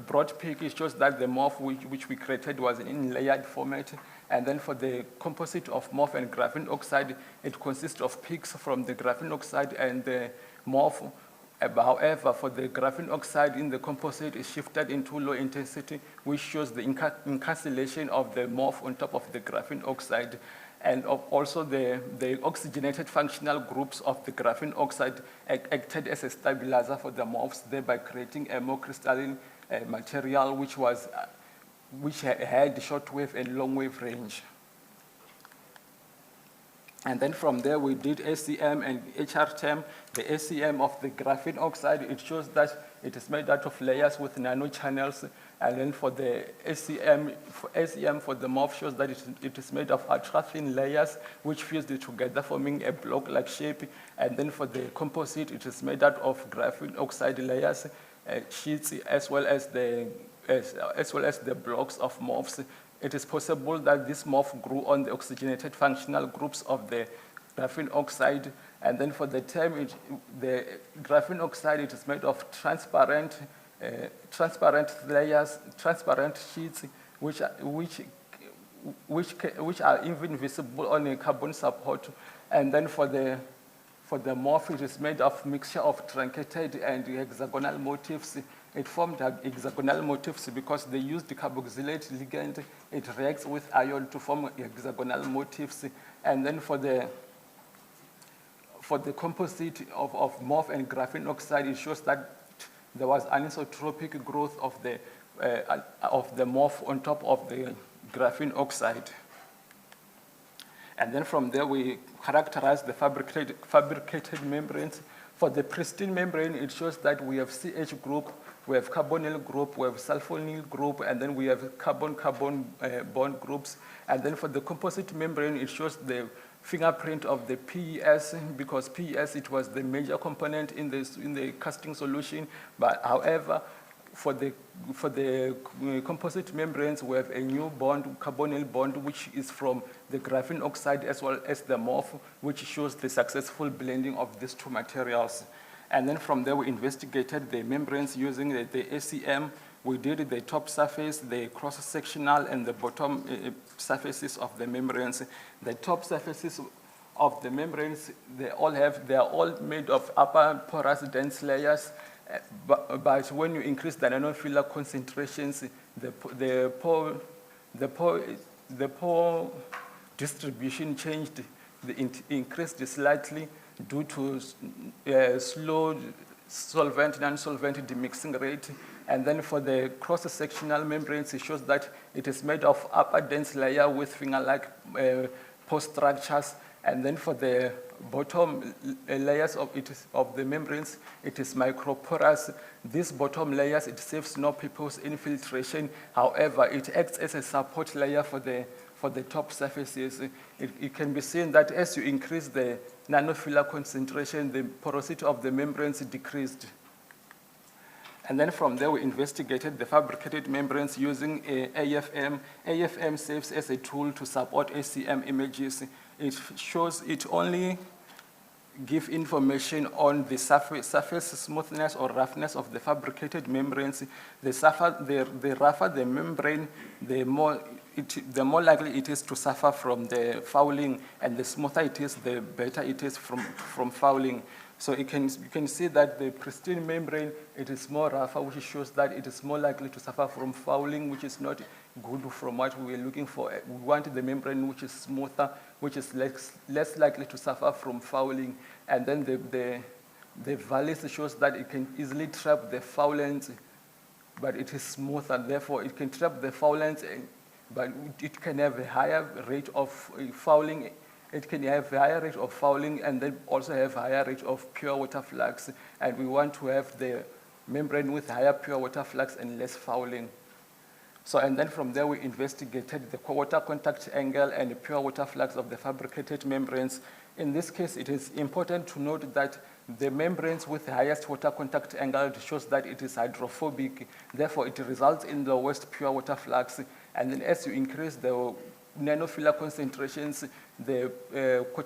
broad peak, it shows that the morph which we created was in layered format. And then for the composite of MOF and graphene oxide, it consists of peaks from the graphene oxide and the MOF. However, for the graphene oxide in the composite is shifted into low intensity, which shows the encapsulation of the MOF on top of the graphene oxide. And also the oxygenated functional groups of the graphene oxide acted as a stabilizer for the MOFs, thereby creating a more crystalline material which had short wave and long wave range. And then from there we did ACM and HRTM. The ACM of the graphene oxide, it shows that it is made out of layers with nanochannels. And then for the ACM for the MOF shows that it is made of ultra-thin layers which fused together forming a block-like shape. And then for the composite, it is made out of graphene oxide layers, sheets, as well as the blocks of MOFs. It is possible that this MOF grew on the oxygenated functional groups of the graphene oxide. And then for the term, the graphene oxide, it is made of transparent layers, transparent sheets, which are even visible on a carbon support. And then for the MOF, it is made of mixture of truncated and hexagonal motifs. It formed hexagonal motifs because they used the carboxylate ligand. It reacts with iron to form hexagonal motifs. And then for the composite of MOF and graphene oxide, it shows that there was anisotropic growth of the MOF on top of the graphene oxide. And then from there, we characterize the fabricated membranes. For the pristine membrane, it shows that we have CH group, we have carbonyl group, we have sulfonyl group, and then we have carbon-carbon bond groups. And then for the composite membrane, it shows the fingerprint of the PES, because PES, it was the major component in the casting solution. But however, for the composite membranes, we have a new bond, carbonyl bond, which is from the graphene oxide as well as the MOF, which shows the successful blending of these two materials. And then from there, we investigated the membranes using the ACM. We did the top surface, the cross-sectional, and the bottom surfaces of the membranes. The top surfaces of the membranes, they are all made of upper porous dense layers. But when you increase the nanofiller concentrations, the pore distribution changed. It increased slightly due to slow solvent, non-solvent demixing rate. And then for the cross-sectional membranes, it shows that it is made of upper dense layer with finger-like pore structures. And then for the bottom layers of the membranes, it is microporous. These bottom layers, it serves no purpose infiltration. However, it acts as a support layer for the top surfaces. It can be seen that as you increase the nanofiller concentration, the porosity of the membranes decreased. And then from there, we investigated the fabricated membranes using AFM. AFM serves as a tool to support ACM images. It only gives information on the surface smoothness or roughness of the fabricated membranes. The rougher the membrane, the more likely it is to suffer from the fouling, and the smoother it is, the better it is from fouling. So you can see that the pristine membrane, it is more rougher, which shows that it is more likely to suffer from fouling, which is not good from what we are looking for. We want the membrane which is smoother, which is less likely to suffer from fouling. And then the valleys shows that it can easily trap the foulants, but it is smoother. Therefore, it can trap the foulants, but it can have a higher rate of fouling. It can have a higher rate of fouling and then also have a higher rate of pure water flux. And we want to have the membrane with higher pure water flux and less fouling. So, and then from there we investigated the water contact angle and the pure water flux of the fabricated membranes. In this case, it is important to note that the membranes with the highest water contact angle shows that it is hydrophobic. Therefore, it results in the worst pure water flux. And then as you increase the nanofiller concentrations, the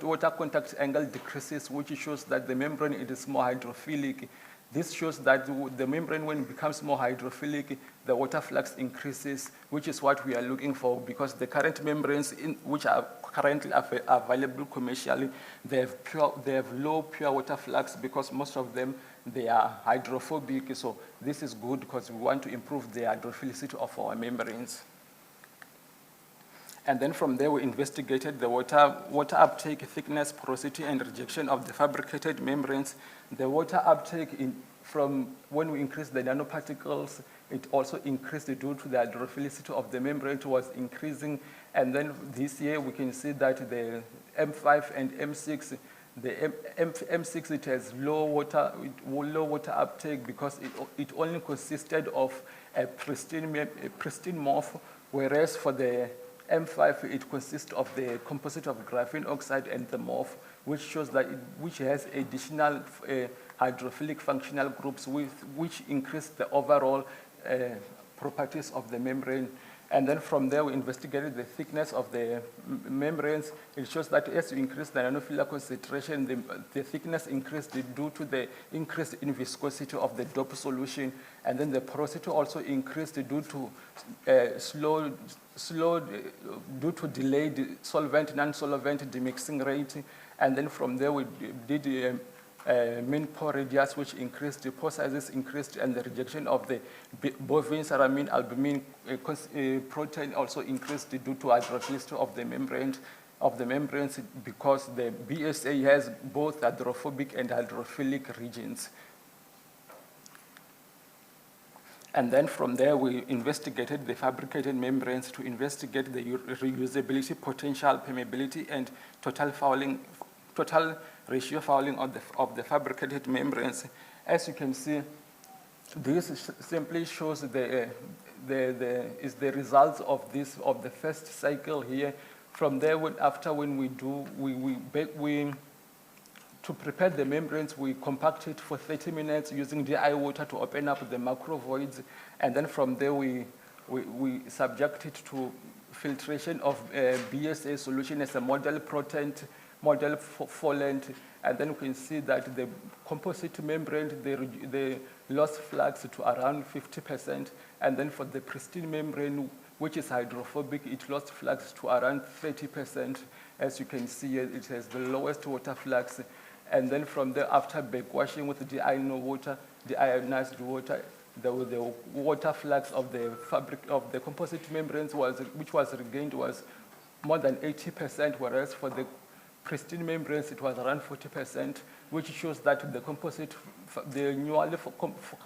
water contact angle decreases, which shows that the membrane it is more hydrophilic. This shows that the membrane, when it becomes more hydrophilic, the water flux increases, which is what we are looking for, because the current membranes which are currently available commercially, they have low pure water flux because most of them, they are hydrophobic. So this is good because we want to improve the hydrophilicity of our membranes. And then from there, we investigated the water uptake, thickness, porosity, and rejection of the fabricated membranes. The water uptake from when we increased the nanoparticles, it also increased due to the hydrophilicity of the membrane was increasing. And then this year, we can see that the M5 and M6, the M6, it has low water uptake because it only consisted of a pristine morph, whereas for the M5, it consists of the composite of graphene oxide and the morph, which shows that which has additional hydrophilic functional groups which increase the overall properties of the membrane. And then from there, we investigated the thickness of the membranes. It shows that as you increase the nanofiller concentration, the thickness increased due to the increase in viscosity of the dope solution. And then the porosity also increased due to due to delayed solvent, non-solvent demixing rate. And then from there, we did mean pore radius, which increased, the pore sizes increased, and the rejection of the bovine ceramine albumin protein also increased due to hydrophilicity of the membranes because the BSA has both hydrophobic and hydrophilic regions. And then from there, we investigated the fabricated membranes to investigate the reusability, potential permeability, and total ratio fouling of the fabricated membranes. As you can see, this simply shows the results of the first cycle here. From there, to prepare the membranes, we compact it for 30 minutes using DI water to open up the macro voids. And then from there, we subject it to filtration of BSA solution as a model protent, model folent. And then we can see that the composite membrane, they lost flux to around 50%. And then for the pristine membrane, which is hydrophobic, it lost flux to around 30%. As you can see, it has the lowest water flux. And then from there, after backwashing with deionized water, the water flux of the composite membranes which was regained was more than 80%, whereas for the pristine membranes it was around 40%, which shows that the newly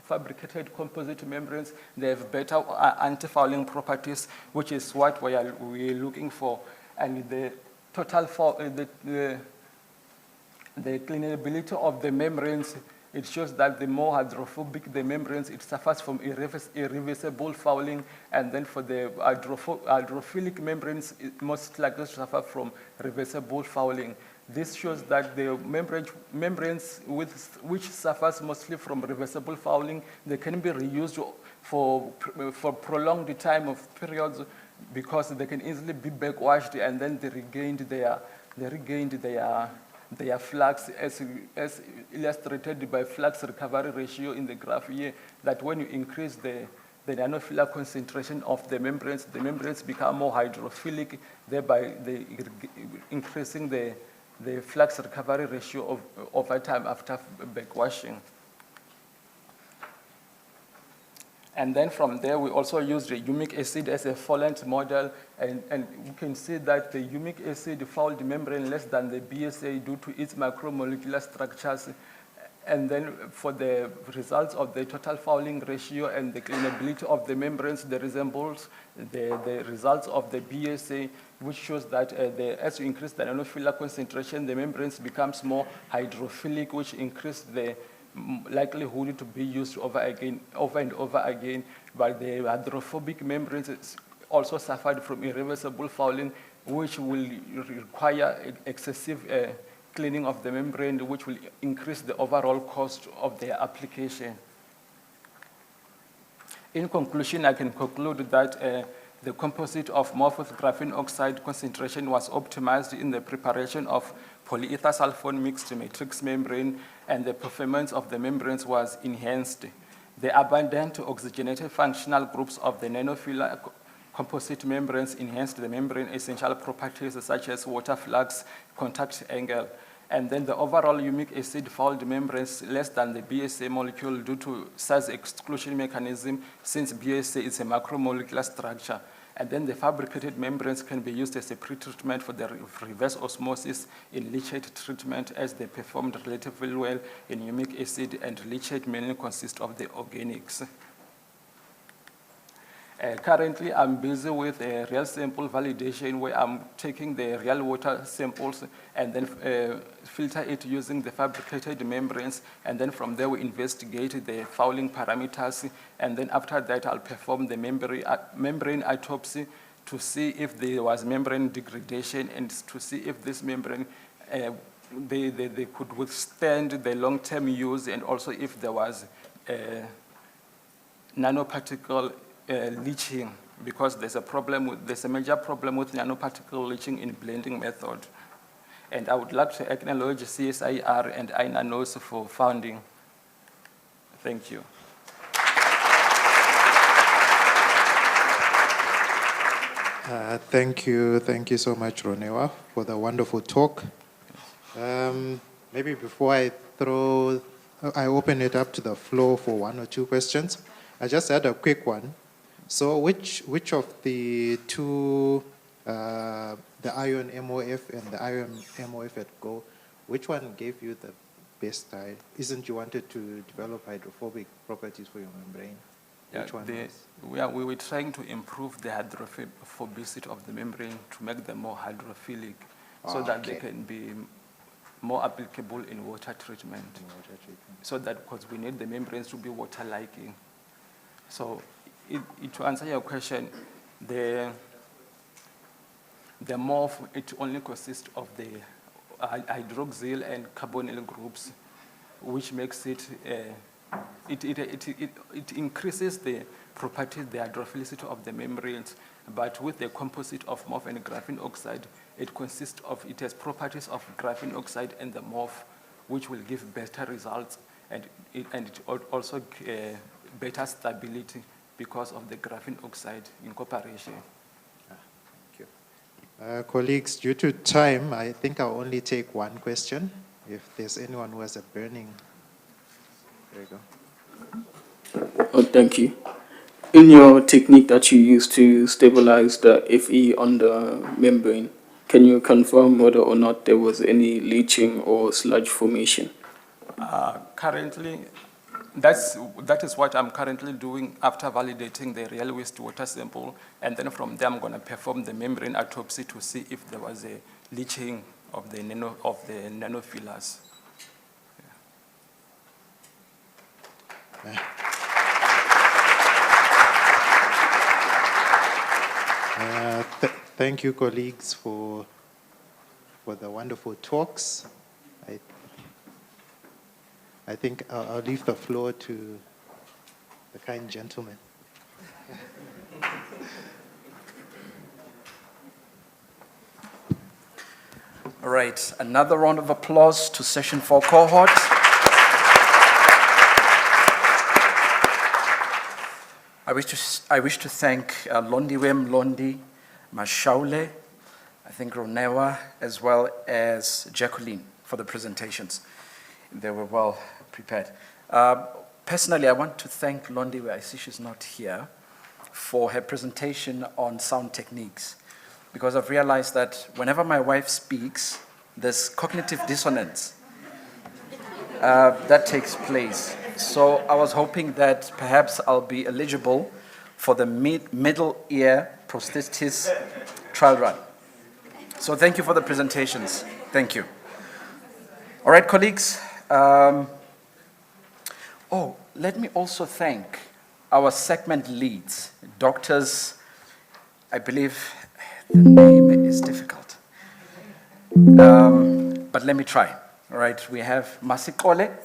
fabricated composite membranes, they have better anti-fouling properties, which is what we're looking for. And the total the cleanability of the membranes, it shows that the more hydrophobic the membranes, it suffers from irreversible fouling. And then for the hydrophilic membranes, it most likely to suffer from reversible fouling. This shows that the membranes which suffers mostly from reversible fouling, they can be reused for prolonged time of periods because they can easily be backwashed, and then they regained their flux, as illustrated by flux recovery ratio in the graph here, that when you increase the nanofiller concentration of the membranes become more hydrophilic, thereby increasing the flux recovery ratio over time after backwashing. And then from there, we also used the humic acid as a foulant model, and we can see that the humic acid fouled the membrane less than the BSA due to its macromolecular structures. And then for the results of the total fouling ratio and the cleanability of the membranes, they resembles the results of the BSA, which shows that as you increase the nanofiller concentration, the membranes becomes more hydrophilic, which increase the likelihood to be used over and over again. But the hydrophobic membranes also suffered from irreversible fouling, which will require excessive cleaning of the membrane, which will increase the overall cost of their application. In conclusion, I can conclude that the composite of morph with graphene oxide concentration was optimized in the preparation of polyether sulfone mixed matrix membrane, and the performance of the membranes was enhanced. The abundant oxygenated functional groups of the nanofiller composite membranes enhanced the membrane essential properties such as water flux, contact angle, and then the overall humic acid fouled membranes less than the BSA molecule due to size exclusion mechanism, since BSA is a macromolecular structure. And then the fabricated membranes can be used as a pre-treatment for the reverse osmosis in leachate treatment, as they performed relatively well in humic acid, and leachate mainly consists of the organics. Currently, I'm busy with a real sample validation where I'm taking the real water samples and then filter it using the fabricated membranes, and then from there we investigate the fouling parameters, and then after that I'll perform the membrane autopsy to see if there was membrane degradation and to see if this membrane they could withstand the long-term use, and also if there was nanoparticle leaching, because there's a major problem with nanoparticle leaching in blending method. And I would like to acknowledge CSIR and iNanos for funding. Thank you. Thank you so much, Ronewa, for the wonderful talk. Maybe before I open it up to the floor for one or two questions, I just had a quick one. So which of the two, the ion MOF and the ion MOF at Go, which one gave you the best time? Isn't you wanted to develop hydrophobic properties for your membrane? Which one we were trying to improve the hydrophobicity of the membrane to make them more hydrophilic, so that they can be more applicable in water treatment. So that, because we need the membranes to be water-liking. So to answer your question, the MOF, it only consists of the hydroxyl and carbonyl groups, which makes it, it increases the properties, the hydrophilicity of the membranes. But with the composite of MOF and graphene oxide, it has properties of graphene oxide and the MOF, which will give better results, and it also better stability because of the graphene oxide incorporation. Thank you. Colleagues, due to time, I think I'll only take one question. If there's anyone who has a burning, there you go. Oh, thank you. In your technique that you use to stabilize the Fe on the membrane, can you confirm whether or not there was any leaching or sludge formation? Currently, that is what I'm currently doing after validating the real wastewater sample, and then from there I'm going to perform the membrane autopsy to see if there was a leaching of the nanofillers. Yeah. Thank you, colleagues, for the wonderful talks. I think I'll leave the floor to the kind gentleman. All right, another round of applause to Session 4 cohort. I wish to thank Londiwe Mlondi, Mashaule, I think Ronewa, as well as Jacqueline for the presentations. They were well prepared. Personally, I want to thank Londiwe, I see she's not here, for her presentation on sound techniques, because I've realized that whenever my wife speaks, there's cognitive dissonance that takes place. So I was hoping that perhaps I'll be eligible for the middle ear prosthesis trial run. So thank you for the presentations. Thank you. All right, colleagues. Let me also thank our segment leads, doctors. I believe the name is difficult, but let me try. All right, we have Masikole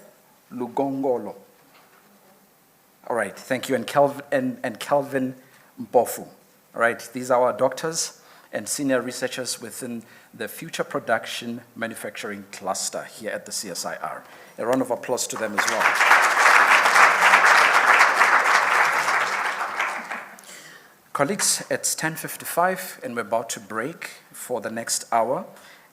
Lugongolo. All right, thank you, and Kelvin Mpofu. All right, these are our doctors and senior researchers within the Future Production Manufacturing Cluster here at the CSIR. A round of applause to them as well. Colleagues, it's 10:55 and we're about to break for the next hour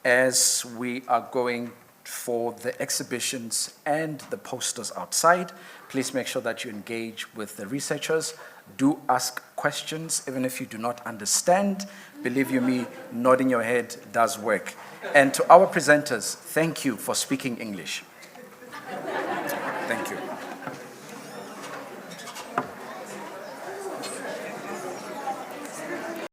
as we are going for the exhibitions and the posters outside. Please make sure that you engage with the researchers. Do ask questions, even if you do not understand. Believe you me, nodding your head does work. And to our presenters, thank you for speaking English. Thank you.